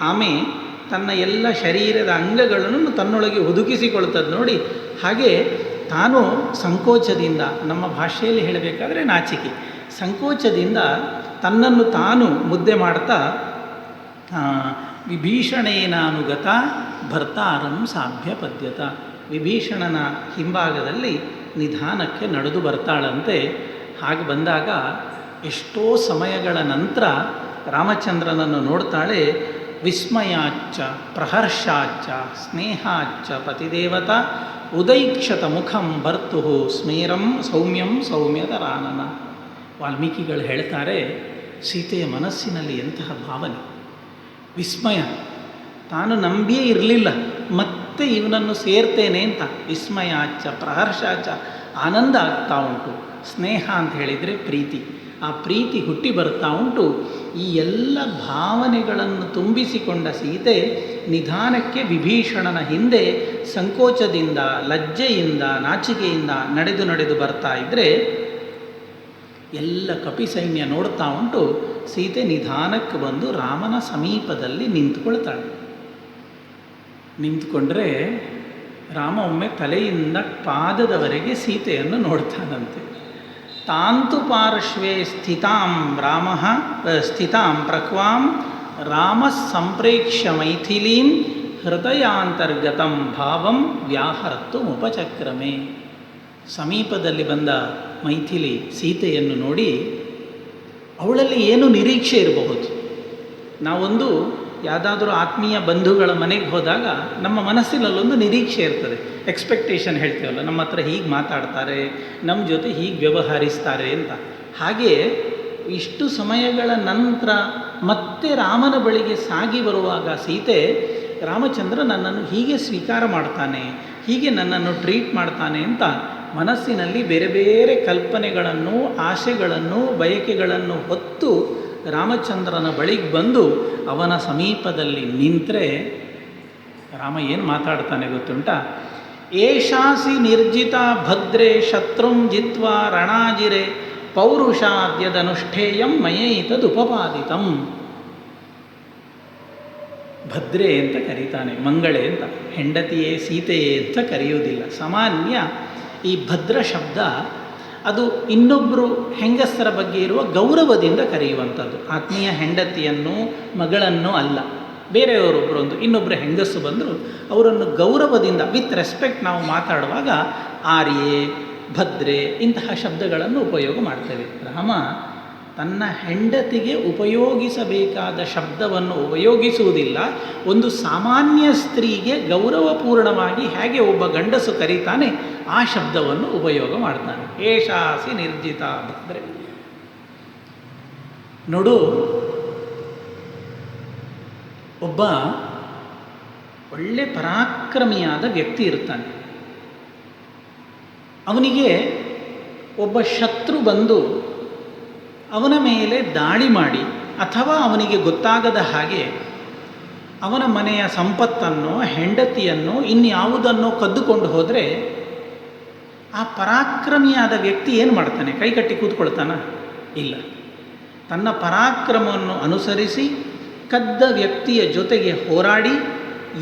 ಆಮೆ ತನ್ನ ಎಲ್ಲ ಶರೀರದ ಅಂಗಗಳನ್ನು ತನ್ನೊಳಗೆ ಹುದುಕಿಸಿಕೊಳ್ತದೆ ನೋಡಿ, ಹಾಗೆ ತಾನು ಸಂಕೋಚದಿಂದ, ನಮ್ಮ ಭಾಷೆಯಲ್ಲಿ ಹೇಳಬೇಕಾದ್ರೆ ನಾಚಿಕೆ, ಸಂಕೋಚದಿಂದ ತನ್ನನ್ನು ತಾನು ಮುದ್ದೆ ಮಾಡ್ತಾ ವಿಭೀಷಣೇನಾನುಗತ ಭರ್ತಾರಂ ಸಾಭ್ಯ ಪದ್ಯತ. ವಿಭೀಷಣನ ಹಿಂಭಾಗದಲ್ಲಿ ನಿಧಾನಕ್ಕೆ ನಡೆದು ಬರ್ತಾಳಂತೆ. ಹಾಗೆ ಬಂದಾಗ ಎಷ್ಟೋ ಸಮಯಗಳ ನಂತರ ರಾಮಚಂದ್ರನನ್ನು ನೋಡ್ತಾಳೆ. ವಿಸ್ಮಯಾಚ್ಚ ಪ್ರಹರ್ಷಾಚ್ಚ ಸ್ನೇಹಾಚ್ಚ ಪತಿದೇವತ ಉದೈಕ್ಷತ ಮುಖಂ ಭರ್ತು ಸ್ಮೇರಂ ಸೌಮ್ಯಂ ಸೌಮ್ಯದರಾನನ. ವಾಲ್ಮೀಕಿಗಳು ಹೇಳ್ತಾರೆ, ಸೀತೆಯ ಮನಸ್ಸಿನಲ್ಲಿ ಎಂತಹ ಭಾವನೆ, ವಿಸ್ಮಯ. ತಾನು ನಂಬಿಯೇ ಇರಲಿಲ್ಲ, ಮತ್ತೆ ಮತ್ತೆ ಇವನನ್ನು ಸೇರ್ತೇನೆ ಅಂತ ವಿಸ್ಮಯಾಚ ಪ್ರಹರ್ಷಾಚ ಆನಂದ ಆಗ್ತಾ ಉಂಟು. ಸ್ನೇಹ ಅಂತ ಹೇಳಿದರೆ ಪ್ರೀತಿ, ಆ ಪ್ರೀತಿ ಹುಟ್ಟಿ ಬರ್ತಾ ಉಂಟು. ಈ ಎಲ್ಲ ಭಾವನೆಗಳನ್ನು ತುಂಬಿಸಿಕೊಂಡ ಸೀತೆ ನಿಧಾನಕ್ಕೆ ವಿಭೀಷಣನ ಹಿಂದೆ ಸಂಕೋಚದಿಂದ, ಲಜ್ಜೆಯಿಂದ, ನಾಚಿಕೆಯಿಂದ ನಡೆದು ಬರ್ತಾ ಇದ್ದರೆ ಎಲ್ಲ ಕಪಿ ಸೈನ್ಯ ನೋಡ್ತಾ ಉಂಟು. ಸೀತೆ ನಿಧಾನಕ್ಕೆ ಬಂದು ರಾಮನ ಸಮೀಪದಲ್ಲಿ ನಿಂತುಕೊಳ್ತಾಳೆ. ನಿಂತುಕೊಂಡ್ರೆ ರಾಮ ಒಮ್ಮೆ ತಲೆಯಿಂದ ಪಾದದವರೆಗೆ ಸೀತೆಯನ್ನು ನೋಡ್ತಾನಂತೆ. ತಾಂತು ಪಾರ್ಶ್ವೇ ಸ್ಥಿತಾಂ ಪ್ರಕ್ವಾಂ ರಾಮ ಸಂಪ್ರೇಕ್ಷ್ಯ ಮೈಥಿಲೀಂ ಹೃದಯಾಂತರ್ಗತಂ ಭಾವಂ ವ್ಯಾಹರ್ತು ಉಪಚಕ್ರಮೆ. ಸಮೀಪದಲ್ಲಿ ಬಂದ ಮೈಥಿಲಿ ಸೀತೆಯನ್ನು ನೋಡಿ ಅವಳಲ್ಲಿ ಏನು ನಿರೀಕ್ಷೆ ಇರಬಹುದು. ನಾವೊಂದು ಯಾವುದಾದ್ರೂ ಆತ್ಮೀಯ ಬಂಧುಗಳ ಮನೆಗೆ ಹೋದಾಗ ನಮ್ಮ ಮನಸ್ಸಿನಲ್ಲೊಂದು ನಿರೀಕ್ಷೆ ಇರ್ತದೆ, ಎಕ್ಸ್ಪೆಕ್ಟೇಷನ್ ಹೇಳ್ತೀವಲ್ಲ, ನಮ್ಮ ಹತ್ರ ಹೀಗೆ ಮಾತಾಡ್ತಾರೆ, ನಮ್ಮ ಜೊತೆ ಹೀಗೆ ವ್ಯವಹರಿಸ್ತಾರೆ ಅಂತ. ಹಾಗೆ ಇಷ್ಟು ಸಮಯಗಳ ನಂತರ ಮತ್ತೆ ರಾಮನ ಬಳಿಗೆ ಸಾಗಿ ಬರುವಾಗ ಸೀತೆ, ರಾಮಚಂದ್ರ ನನ್ನನ್ನು ಹೀಗೆ ಸ್ವೀಕಾರ ಮಾಡ್ತಾನೆ, ಹೀಗೆ ನನ್ನನ್ನು ಟ್ರೀಟ್ ಮಾಡ್ತಾನೆ ಅಂತ ಮನಸ್ಸಿನಲ್ಲಿ ಬೇರೆ ಬೇರೆ ಕಲ್ಪನೆಗಳನ್ನು, ಆಸೆಗಳನ್ನು, ಬಯಕೆಗಳನ್ನು ಹೊತ್ತು ರಾಮಚಂದ್ರನ ಬಳಿಗೆ ಬಂದು ಅವನ ಸಮೀಪದಲ್ಲಿ ನಿಂತರೆ ರಾಮ ಏನು ಮಾತಾಡ್ತಾನೆ ಗೊತ್ತುಂಟಾ? ಏಷಾಸಿ ನಿರ್ಜಿತ ಭದ್ರೇ ಶತ್ರುಂ ಜಿತ್ವಾ ರಣಾಜಿರೆ ಪೌರುಷಾದ್ಯದನುಷ್ಠೇಯಂ ಮಯೈತದುಪಪಾದಿತಂ. ಭದ್ರೇ ಅಂತ ಕರೀತಾನೆ, ಮಂಗಳೇ ಅಂತ, ಹೆಂಡತಿಯೇ ಸೀತೆಯೇ ಅಂತ ಕರೆಯುವುದಿಲ್ಲ. ಸಾಮಾನ್ಯ ಈ ಭದ್ರ ಶಬ್ದ ಅದು ಇನ್ನೊಬ್ಬರು ಹೆಂಗಸರ ಬಗ್ಗೆ ಇರುವ ಗೌರವದಿಂದ ಕರೆಯುವಂಥದ್ದು. ಆತ್ಮೀಯ ಹೆಂಡತಿಯನ್ನು, ಮಗಳನ್ನು ಅಲ್ಲ. ಬೇರೆಯವರೊಬ್ಬರು ಇನ್ನೊಬ್ಬರು ಹೆಂಗಸು ಬಂದರು ಅವರನ್ನು ಗೌರವದಿಂದ ವಿತ್ ರೆಸ್ಪೆಕ್ಟ್ ನಾವು ಮಾತಾಡುವಾಗ ಆರ್ಯೆ, ಭದ್ರೆ ಇಂತಹ ಶಬ್ದಗಳನ್ನು ಉಪಯೋಗ ಮಾಡ್ತೇವೆ. ರಾಮ ತನ್ನ ಹೆಂಡತಿಗೆ ಉಪಯೋಗಿಸಬೇಕಾದ ಶಬ್ದವನ್ನು ಉಪಯೋಗಿಸುವುದಿಲ್ಲ. ಒಂದು ಸಾಮಾನ್ಯ ಸ್ತ್ರೀಗೆ ಗೌರವಪೂರ್ಣವಾಗಿ ಹೇಗೆ ಒಬ್ಬ ಗಂಡಸು ಕರೀತಾನೆ ಆ ಶಬ್ದವನ್ನು ಉಪಯೋಗ ಮಾಡ್ತಾನೆ. ಏಷಾಸಿ ನಿರ್ಜಿತ ಭದ್ರೆ. ನೋಡು, ಒಬ್ಬ ಒಳ್ಳೆ ಪರಾಕ್ರಮಿಯಾದ ವ್ಯಕ್ತಿ ಇರ್ತಾನೆ. ಅವನಿಗೆ ಒಬ್ಬ ಶತ್ರು ಬಂದು ಅವನ ಮೇಲೆ ದಾಳಿ ಮಾಡಿ ಅಥವಾ ಅವನಿಗೆ ಗೊತ್ತಾಗದ ಹಾಗೆ ಅವನ ಮನೆಯ ಸಂಪತ್ತನ್ನು, ಹೆಂಡತಿಯನ್ನು, ಇನ್ಯಾವುದನ್ನು ಕದ್ದುಕೊಂಡು ಹೋದರೆ ಆ ಪರಾಕ್ರಮಿಯಾದ ವ್ಯಕ್ತಿ ಏನು ಮಾಡ್ತಾನೆ? ಕೈಕಟ್ಟಿ ಕೂತ್ಕೊಳ್ತಾನ? ಇಲ್ಲ. ತನ್ನ ಪರಾಕ್ರಮವನ್ನು ಅನುಸರಿಸಿ ಕದ್ದ ವ್ಯಕ್ತಿಯ ಜೊತೆಗೆ ಹೋರಾಡಿ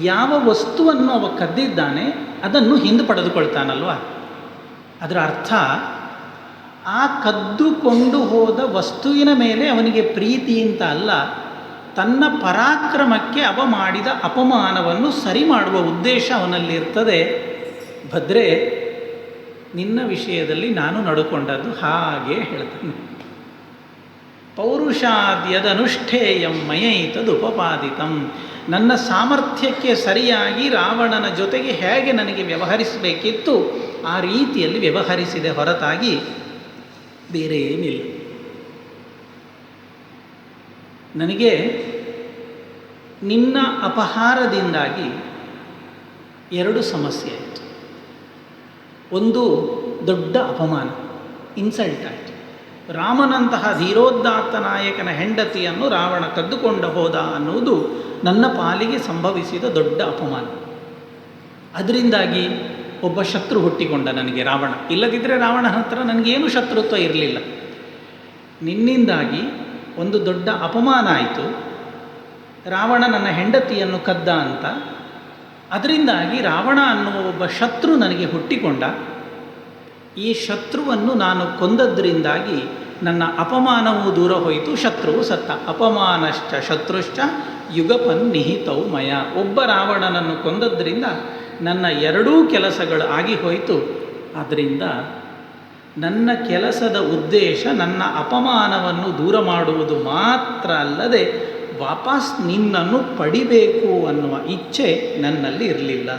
ಯಾವ ವಸ್ತುವನ್ನು ಅವ ಕದ್ದಿದ್ದಾನೆ ಅದನ್ನು ಹಿಂದೆ ಪಡೆದುಕೊಳ್ತಾನಲ್ವ. ಅದರ ಅರ್ಥ ಆ ಕದ್ದುಕೊಂಡು ಹೋದ ವಸ್ತುವಿನ ಮೇಲೆ ಅವನಿಗೆ ಪ್ರೀತಿ ಅಂತ ಅಲ್ಲ, ತನ್ನ ಪರಾಕ್ರಮಕ್ಕೆ ಅವ ಮಾಡಿದ ಅಪಮಾನವನ್ನು ಸರಿ ಮಾಡುವ ಉದ್ದೇಶ ಅವನಲ್ಲಿರ್ತದೆ. ಭದ್ರೆ, ನಿನ್ನ ವಿಷಯದಲ್ಲಿ ನಾನು ನಡ್ಕೊಂಡದ್ದು ಹಾಗೆ ಹೇಳ್ತಾನೆ. ಪೌರುಷಾದ್ಯದನುಷ್ಠೇಯಂ ಮಯೈತದುಪಪಾದಿತಂ. ನನ್ನ ಸಾಮರ್ಥ್ಯಕ್ಕೆ ಸರಿಯಾಗಿ ರಾವಣನ ಜೊತೆಗೆ ಹೇಗೆ ನನಗೆ ವ್ಯವಹರಿಸಬೇಕಿತ್ತು ಆ ರೀತಿಯಲ್ಲಿ ವ್ಯವಹರಿಸಿದೆ ಹೊರತಾಗಿ ಬೇರೆ ಏನಿಲ್ಲ. ನನಗೆ ನಿನ್ನ ಅಪಹಾರದಿಂದಾಗಿ ಎರಡು ಸಮಸ್ಯೆ ಆಯಿತು. ಒಂದು ದೊಡ್ಡ ಅಪಮಾನ, ಇನ್ಸಲ್ಟ್ ಆಯಿತು. ರಾಮನಂತಹ ಧೀರೋದಾತ್ತ ನಾಯಕನ ಹೆಂಡತಿಯನ್ನು ರಾವಣ ಕದ್ದುಕೊಂಡು ಹೋದ ಅನ್ನುವುದು ನನ್ನ ಪಾಲಿಗೆ ಸಂಭವಿಸಿದ ದೊಡ್ಡ ಅಪಮಾನ. ಅದರಿಂದಾಗಿ ಒಬ್ಬ ಶತ್ರು ಹುಟ್ಟಿಕೊಂಡ ನನಗೆ, ರಾವಣ. ಇಲ್ಲದಿದ್ದರೆ ರಾವಣನ ಹತ್ರ ನನಗೇನು ಶತ್ರುತ್ವ ಇರಲಿಲ್ಲ. ನಿನ್ನಿಂದಾಗಿ ಒಂದು ದೊಡ್ಡ ಅಪಮಾನ ಆಯಿತು. ರಾವಣ ನನ್ನ ಹೆಂಡತಿಯನ್ನು ಕದ್ದ ಅಂತ. ಅದರಿಂದಾಗಿ ರಾವಣ ಅನ್ನುವ ಒಬ್ಬ ಶತ್ರು ನನಗೆ ಹುಟ್ಟಿಕೊಂಡ. ಈ ಶತ್ರುವನ್ನು ನಾನು ಕೊಂದದ್ರಿಂದಾಗಿ ನನ್ನ ಅಪಮಾನವೂ ದೂರ ಹೋಯಿತು, ಶತ್ರುವು ಸತ್ತ. ಅಪಮಾನಶ್ಚ ಶತ್ರುಶ್ಚ ಯುಗಪನ್ ನಿಹಿತೌ ಮಯ. ಒಬ್ಬ ರಾವಣನನ್ನು ಕೊಂದದ್ರಿಂದ ನನ್ನ ಎರಡೂ ಕೆಲಸಗಳು ಆಗಿ ಹೋಯಿತು. ಆದ್ದರಿಂದ ನನ್ನ ಕೆಲಸದ ಉದ್ದೇಶ ನನ್ನ ಅಪಮಾನವನ್ನು ದೂರ ಮಾಡುವುದು ಮಾತ್ರ ಅಲ್ಲದೆ ವಾಪಸ್ ನಿನ್ನನ್ನು ಪಡಿಬೇಕು ಅನ್ನುವ ಇಚ್ಛೆ ನನ್ನಲ್ಲಿ ಇರಲಿಲ್ಲ.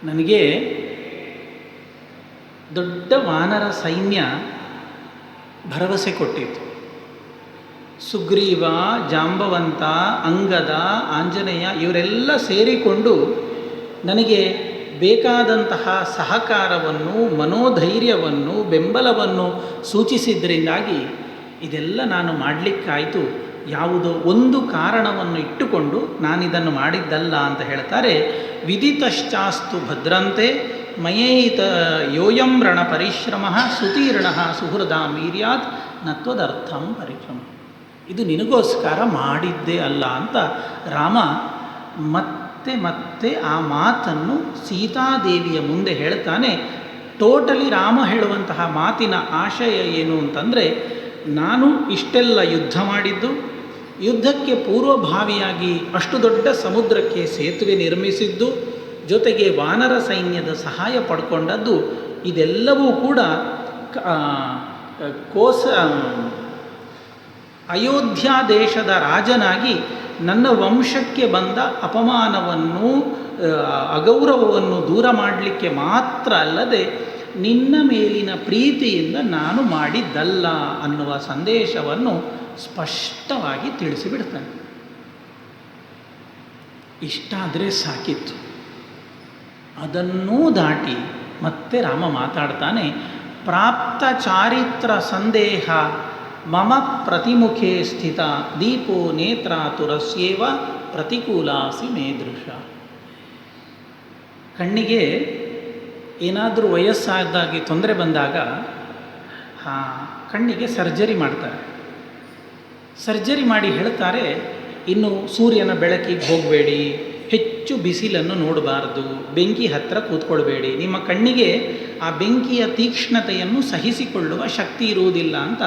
ನನಗೆ ದೊಡ್ಡ ವಾನರ ಸೈನ್ಯ ಭರವಸೆ ಕೊಟ್ಟಿತ್ತು. ಸುಗ್ರೀವ, ಜಾಂಬವಂತ, ಅಂಗದ, ಆಂಜನೇಯ ಇವರೆಲ್ಲ ಸೇರಿಕೊಂಡು ನನಗೆ ಬೇಕಾದಂತಹ ಸಹಕಾರವನ್ನು, ಮನೋಧೈರ್ಯವನ್ನು, ಬೆಂಬಲವನ್ನು ಸೂಚಿಸಿದ್ದರಿಂದಾಗಿ ಇದೆಲ್ಲ ನಾನು ಮಾಡಲಿಕ್ಕಾಯಿತು. ಯಾವುದೋ ಒಂದು ಕಾರಣವನ್ನು ಇಟ್ಟುಕೊಂಡು ನಾನಿದನ್ನು ಮಾಡಿದ್ದಲ್ಲ ಅಂತ ಹೇಳ್ತಾರೆ. ವಿದಿತಶ್ಚಾಸ್ತು ಭದ್ರಂತೆ ಮಯೈತ ಯೋಯಂ ರಣ ಪರಿಶ್ರಮ ಸುತೀರ್ಣ ಸುಹೃದ ಮೀರ್ಯಾತ್ ನತ್ವದರ್ಥಂ ಪರಿಶ್ರಮ. ಇದು ನಿನಗೋಸ್ಕರ ಮಾಡಿದ್ದೇ ಅಲ್ಲ ಅಂತ ರಾಮ ಮತ್ತೆ ಮತ್ತೆ ಆ ಮಾತನ್ನು ಸೀತಾದೇವಿಯ ಮುಂದೆ ಹೇಳ್ತಾನೆ. ಟೋಟಲಿ ರಾಮ ಹೇಳುವಂತಹ ಮಾತಿನ ಆಶಯ ಏನು ಅಂತಂದರೆ, ನಾನು ಇಷ್ಟೆಲ್ಲ ಯುದ್ಧ ಮಾಡಿದ್ದು, ಯುದ್ಧಕ್ಕೆ ಪೂರ್ವಭಾವಿಯಾಗಿ ಅಷ್ಟು ದೊಡ್ಡ ಸಮುದ್ರಕ್ಕೆ ಸೇತುವೆ ನಿರ್ಮಿಸಿದ್ದು, ಜೊತೆಗೆ ವಾನರ ಸೈನ್ಯದ ಸಹಾಯ ಪಡ್ಕೊಂಡದ್ದು, ಇದೆಲ್ಲವೂ ಕೂಡ ಅಯೋಧ್ಯ ದೇಶದ ರಾಜನಾಗಿ ನನ್ನ ವಂಶಕ್ಕೆ ಬಂದ ಅಪಮಾನವನ್ನು, ಅಗೌರವವನ್ನು ದೂರ ಮಾಡಲಿಕ್ಕೆ ಮಾತ್ರ ಅಲ್ಲದೆ ನಿನ್ನ ಮೇಲಿನ ಪ್ರೀತಿಯಿಂದ ನಾನು ಮಾಡಿದ್ದಲ್ಲ ಅನ್ನುವ ಸಂದೇಶವನ್ನು ಸ್ಪಷ್ಟವಾಗಿ ತಿಳಿಸಿಬಿಡ್ತಾನೆ. ಇಷ್ಟಾದರೆ ಸಾಕಿತ್ತು. ಅದನ್ನೂ ದಾಟಿ ಮತ್ತೆ ರಾಮ ಮಾತಾಡ್ತಾನೆ. ಪ್ರಾಪ್ತ ಚಾರಿತ್ರ ಸಂದೇಹ ಮಮ ಪ್ರತಿಮುಖೇ ಸ್ಥಿತ ದೀಪೋ ನೇತ್ರಾತುರಸ್ಯೇವ ಪ್ರತಿಕೂಲಾಸಿ ಮೇದೃಶ. ಕಣ್ಣಿಗೆ ಏನಾದರೂ ವಯಸ್ಸಾದಾಗಿ ತೊಂದರೆ ಬಂದಾಗ ಕಣ್ಣಿಗೆ ಸರ್ಜರಿ ಮಾಡ್ತಾರೆ. ಸರ್ಜರಿ ಮಾಡಿ ಹೇಳ್ತಾರೆ, ಇನ್ನು ಸೂರ್ಯನ ಬೆಳಕಿಗೆ ಹೋಗಬೇಡಿ, ಹೆಚ್ಚು ಬಿಸಿಲನ್ನು ನೋಡಬಾರ್ದು, ಬೆಂಕಿ ಹತ್ತಿರ ಕೂತ್ಕೊಳ್ಬೇಡಿ, ನಿಮ್ಮ ಕಣ್ಣಿಗೆ ಆ ಬೆಂಕಿಯ ತೀಕ್ಷ್ಣತೆಯನ್ನು ಸಹಿಸಿಕೊಳ್ಳುವ ಶಕ್ತಿ ಇರುವುದಿಲ್ಲ ಅಂತ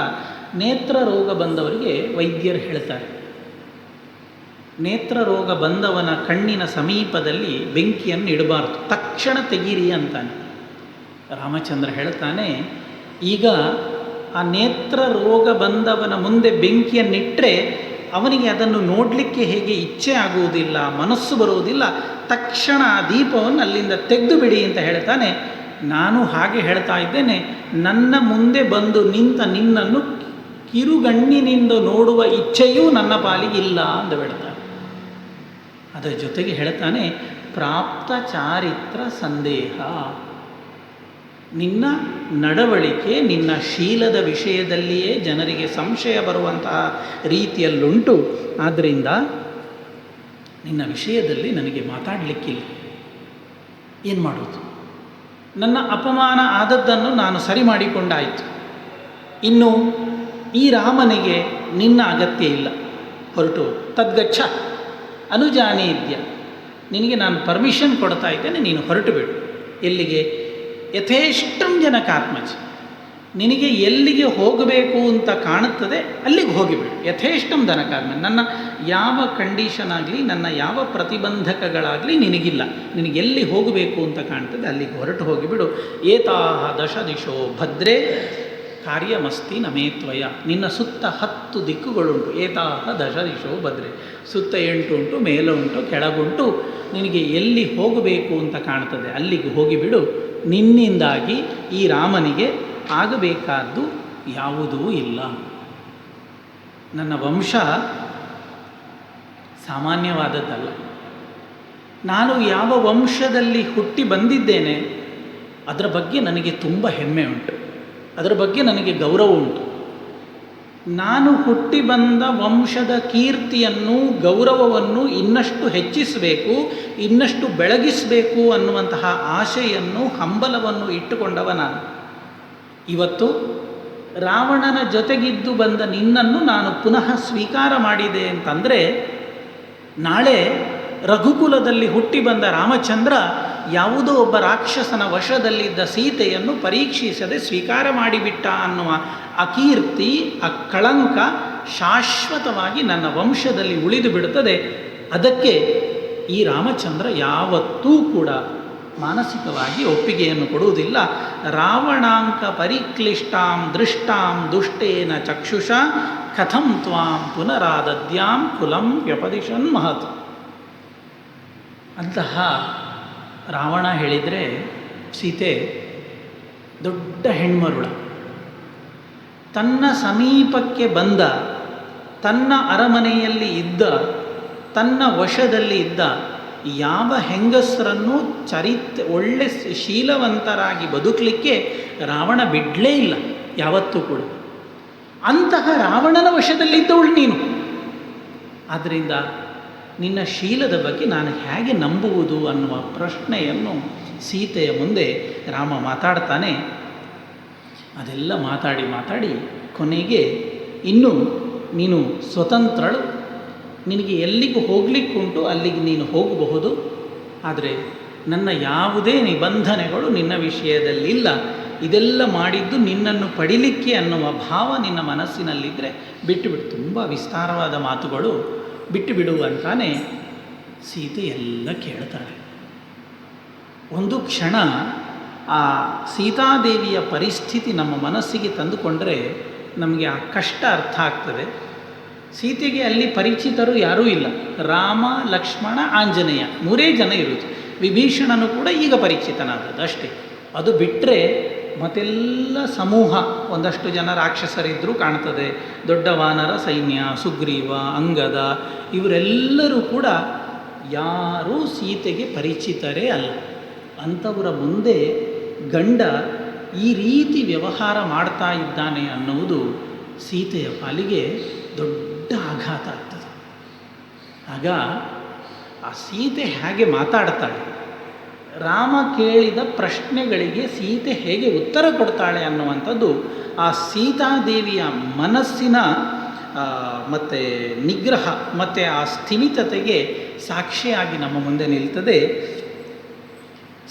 ನೇತ್ರ ರೋಗ ಬಂದವರಿಗೆ ವೈದ್ಯರು ಹೇಳ್ತಾರೆ. ನೇತ್ರ ರೋಗ ಬಂದವನ ಕಣ್ಣಿನ ಸಮೀಪದಲ್ಲಿ ಬೆಂಕಿಯನ್ನು ಇಡಬಾರ್ದು, ತಕ್ಷಣ ತೆಗೀರಿ ಅಂತಾನೆ. ರಾಮಚಂದ್ರ ಹೇಳ್ತಾನೆ, ಈಗ ಆ ನೇತ್ರ ರೋಗ ಬಂದವನ ಮುಂದೆ ಬೆಂಕಿಯನ್ನಿಟ್ಟರೆ ಅವನಿಗೆ ಅದನ್ನು ನೋಡಲಿಕ್ಕೆ ಹೇಗೆ ಇಚ್ಛೆ ಆಗುವುದಿಲ್ಲ, ಮನಸ್ಸು ಬರುವುದಿಲ್ಲ, ತಕ್ಷಣ ಆ ದೀಪವನ್ನು ಅಲ್ಲಿಂದ ತೆಗೆದು ಬಿಡಿ ಅಂತ ಹೇಳ್ತಾನೆ. ನಾನು ಹಾಗೆ ಹೇಳ್ತಾ ಇದ್ದೇನೆ, ನನ್ನ ಮುಂದೆ ಬಂದು ನಿಂತ ನಿನ್ನನ್ನು ಕಿರುಗಣ್ಣಿನಿಂದ ನೋಡುವ ಇಚ್ಛೆಯೂ ನನ್ನ ಪಾಲಿಗಿಲ್ಲ ಅಂತ ಹೇಳ್ತಾನೆ. ಅದರ ಜೊತೆಗೆ ಹೇಳ್ತಾನೆ, ಪ್ರಾಪ್ತ ಚಾರಿತ್ರ ಸಂದೇಹ, ನಿನ್ನ ನಡವಳಿಕೆ, ನಿನ್ನ ಶೀಲದ ವಿಷಯದಲ್ಲಿಯೇ ಜನರಿಗೆ ಸಂಶಯ ಬರುವಂತಹ ರೀತಿಯಲ್ಲುಂಟು. ಆದ್ದರಿಂದ ನಿನ್ನ ವಿಷಯದಲ್ಲಿ ನನಗೆ ಮಾತಾಡಲಿಕ್ಕಿಲ್ಲ. ಏನು ಮಾಡೋದು? ನನ್ನ ಅಪಮಾನ ಆದದ್ದನ್ನು ನಾನು ಸರಿ ಮಾಡಿಕೊಂಡಾಯಿತು. ಇನ್ನು ಈ ರಾಮನಿಗೆ ನಿನ್ನ ಅಗತ್ಯ ಇಲ್ಲ, ಹೊರಟು ತದ್ಗಚ್ಚ ಅನುಜಾನಿ ಇದ್ಯ, ನಿನಗೆ ನಾನು ಪರ್ಮಿಷನ್ ಕೊಡ್ತಾ ಇದ್ದೇನೆ, ನೀನು ಹೊರಟು ಬಿಡು. ಎಲ್ಲಿಗೆ? ಯಥೇಷ್ಟಂ ಜನಕಾತ್ಮಜ, ನಿನಗೆ ಎಲ್ಲಿಗೆ ಹೋಗಬೇಕು ಅಂತ ಕಾಣುತ್ತದೆ ಅಲ್ಲಿಗೆ ಹೋಗಿಬಿಡು. ಯಥೇಷ್ಟಂ ಜನಕಾತ್ಮ, ನನ್ನ ಯಾವ ಕಂಡೀಷನ್ ಆಗಲಿ, ನನ್ನ ಯಾವ ಪ್ರತಿಬಂಧಕಗಳಾಗಲಿ ನಿನಗಿಲ್ಲ. ನಿನಗೆ ಎಲ್ಲಿ ಹೋಗಬೇಕು ಅಂತ ಕಾಣ್ತದೆ ಅಲ್ಲಿಗೆ ಹೊರಟು ಹೋಗಿಬಿಡು. ಏತಾಹ ದಶ ದಿಶೋ ಭದ್ರೇ ಕಾರ್ಯಮಸ್ತಿ ನಮೇತ್ವಯ, ನಿನ್ನ ಸುತ್ತ 10 ದಿಕ್ಕುಗಳುಂಟು. ಏತಾಹ ದಶ ದಿಶೋ ಭದ್ರೇ, ಸುತ್ತ 8 ಉಂಟು, ಮೇಲೆ ಉಂಟು, ಕೆಳಗುಂಟು. ನಿನಗೆ ಎಲ್ಲಿ ಹೋಗಬೇಕು ಅಂತ ಕಾಣ್ತದೆ ಅಲ್ಲಿಗೆ ಹೋಗಿಬಿಡು. ನಿನ್ನಿಂದಾಗಿ ಈ ರಾಮನಿಗೆ ಆಗಬೇಕಾದ್ದು ಯಾವುದೂ ಇಲ್ಲ. ನನ್ನ ವಂಶ ಸಾಮಾನ್ಯವಾದದ್ದಲ್ಲ. ನಾನು ಯಾವ ವಂಶದಲ್ಲಿ ಹುಟ್ಟಿ ಬಂದಿದ್ದೇನೆ ಅದರ ಬಗ್ಗೆ ನನಗೆ ತುಂಬ ಹೆಮ್ಮೆ ಉಂಟು, ಅದರ ಬಗ್ಗೆ ನನಗೆ ಗೌರವ ಉಂಟು. ನಾನು ಹುಟ್ಟಿ ಬಂದ ವಂಶದ ಕೀರ್ತಿಯನ್ನು, ಗೌರವವನ್ನು ಇನ್ನಷ್ಟು ಹೆಚ್ಚಿಸಬೇಕು, ಇನ್ನಷ್ಟು ಬೆಳಗಿಸಬೇಕು ಅನ್ನುವಂತಹ ಆಶೆಯನ್ನು, ಹಂಬಲವನ್ನು ಇಟ್ಟುಕೊಂಡವ ನಾನು. ಇವತ್ತು ರಾವಣನ ಜೊತೆಗಿದ್ದು ಬಂದ ನಿನ್ನನ್ನು ನಾನು ಪುನಃ ಸ್ವೀಕಾರ ಮಾಡಿದೆ ಅಂತಂದರೆ, ನಾಳೆ ರಘುಕುಲದಲ್ಲಿ ಹುಟ್ಟಿ ಬಂದ ರಾಮಚಂದ್ರ ಯಾವುದೋ ಒಬ್ಬ ರಾಕ್ಷಸನ ವಶದಲ್ಲಿದ್ದ ಸೀತೆಯನ್ನು ಪರೀಕ್ಷಿಸದೆ ಸ್ವೀಕಾರ ಮಾಡಿಬಿಟ್ಟ ಅನ್ನುವ ಅಕೀರ್ತಿ, ಆ ಕಳಂಕ ಶಾಶ್ವತವಾಗಿ ನನ್ನ ವಂಶದಲ್ಲಿ ಉಳಿದು ಬಿಡುತ್ತದೆ. ಅದಕ್ಕೆ ಈ ರಾಮಚಂದ್ರ ಯಾವತ್ತೂ ಕೂಡ ಮಾನಸಿಕವಾಗಿ ಒಪ್ಪಿಗೆಯನ್ನು ಕೊಡುವುದಿಲ್ಲ. ರಾವಣಾಂಕ ಪರಿಕ್ಲಿಷ್ಟಾಂ ದೃಷ್ಟಾಂ ದುಷ್ಟೇನ ಚಕ್ಷುಷ ಕಥಂ ತ್ವಾಂ ಪುನರಾದದ್ಯಾಂ ಕುಲಂ ವ್ಯಪದಿಶನ್ ಮಹತ್. ಅಂತಹ ರಾವಣ ಹೇಳಿದರೆ ಸೀತೆ ದೊಡ್ಡ ಹೆಣ್ಮರುಳ, ತನ್ನ ಸಮೀಪಕ್ಕೆ ಬಂದ ತನ್ನ ಅರಮನೆಯಲ್ಲಿ ಇದ್ದ, ತನ್ನ ವಶದಲ್ಲಿ ಇದ್ದ ಯಾವ ಹೆಂಗಸರನ್ನು ಒಳ್ಳೆ ಶೀಲವಂತರಾಗಿ ಬದುಕಲಿಕ್ಕೆ ರಾವಣ ಬಿಡಲೇ ಇಲ್ಲ ಯಾವತ್ತೂ ಕೂಡ. ಅಂತಹ ರಾವಣನ ವಶದಲ್ಲಿದ್ದವಳು ನೀನು. ಆದ್ದರಿಂದ ನಿನ್ನ ಶೀಲದ ಬಗ್ಗೆ ನಾನು ಹೇಗೆ ನಂಬುವುದು ಅನ್ನುವ ಪ್ರಶ್ನೆಯನ್ನು ಸೀತೆಯ ಮುಂದೆ ರಾಮ ಮಾತಾಡ್ತಾನೆ. ಅದೆಲ್ಲ ಮಾತಾಡಿ ಕೊನೆಗೆ ಇನ್ನು ನೀನು ಸ್ವತಂತ್ರಳು, ನಿನಗೆ ಎಲ್ಲಿಗೂ ಹೋಗಲಿಕ್ಕುಂಟು ಅಲ್ಲಿಗೆ ನೀನು ಹೋಗಬಹುದು, ಆದರೆ ನನ್ನ ಯಾವುದೇ ನಿಬಂಧನೆಗಳು ನಿನ್ನ ವಿಷಯದಲ್ಲಿಲ್ಲ. ಇದೆಲ್ಲ ಮಾಡಿದ್ದು ನಿನ್ನನ್ನು ಪಡಿಲಿಕ್ಕೆ ಅನ್ನುವ ಭಾವ ನಿನ್ನ ಮನಸ್ಸಿನಲ್ಲಿದ್ದರೆ ಬಿಟ್ಟುಬಿಡು. ತುಂಬ ವಿಸ್ತಾರವಾದ ಮಾತುಗಳು, ಬಿಟ್ಟುಬಿಡು ಅಂತಾನೆ ಸೀತೆ ಎಲ್ಲ ಕೇಳ್ತಾಳೆ. ಒಂದು ಕ್ಷಣ ಆ ಸೀತಾದೇವಿಯ ಪರಿಸ್ಥಿತಿ ನಮ್ಮ ಮನಸ್ಸಿಗೆ ತಂದುಕೊಂಡರೆ ನಮಗೆ ಆ ಕಷ್ಟ ಅರ್ಥ ಆಗ್ತದೆ. ಸೀತೆಗೆ ಅಲ್ಲಿ ಪರಿಚಿತರು ಯಾರೂ ಇಲ್ಲ. ರಾಮ, ಲಕ್ಷ್ಮಣ, ಆಂಜನೇಯ ಮೂರೇ ಜನ ಇರುವುದು. ವಿಭೀಷಣನು ಕೂಡ ಈಗ ಪರಿಚಿತನಾದದ್ದು ಅಷ್ಟೇ. ಅದು ಬಿಟ್ಟರೆ ಮತ್ತೆಲ್ಲ ಸಮೂಹ ಒಂದಷ್ಟು ಜನ ರಾಕ್ಷಸರಿದ್ದರೂ ಕಾಣ್ತದೆ. ದೊಡ್ಡ ವಾನರ ಸೈನ್ಯ, ಸುಗ್ರೀವ, ಅಂಗದ, ಇವರೆಲ್ಲರೂ ಕೂಡ ಯಾರೂ ಸೀತೆಗೆ ಪರಿಚಿತರೇ ಅಲ್ಲ. ಅಂಥವರ ಮುಂದೆ ಗಂಡ ಈ ರೀತಿ ವ್ಯವಹಾರ ಮಾಡ್ತಾ ಇದ್ದಾನೆ ಅನ್ನುವುದು ಸೀತೆಯ ಪಾಲಿಗೆ ದೊಡ್ಡ ಆಘಾತ ಆಗ್ತದೆ. ಆಗ ಆ ಸೀತೆ ಹೇಗೆ ಮಾತಾಡ್ತಾಳೆ, ರಾಮ ಕೇಳಿದ ಪ್ರಶ್ನೆಗಳಿಗೆ ಸೀತೆ ಹೇಗೆ ಉತ್ತರ ಕೊಡ್ತಾಳೆ ಅನ್ನುವಂಥದ್ದು ಆ ಸೀತಾದೇವಿಯ ಮನಸ್ಸಿನ ಮತ್ತು ನಿಗ್ರಹ ಮತ್ತು ಆ ಸ್ಥಿಮಿತತೆಗೆ ಸಾಕ್ಷಿಯಾಗಿ ನಮ್ಮ ಮುಂದೆ ನಿಲ್ತದೆ.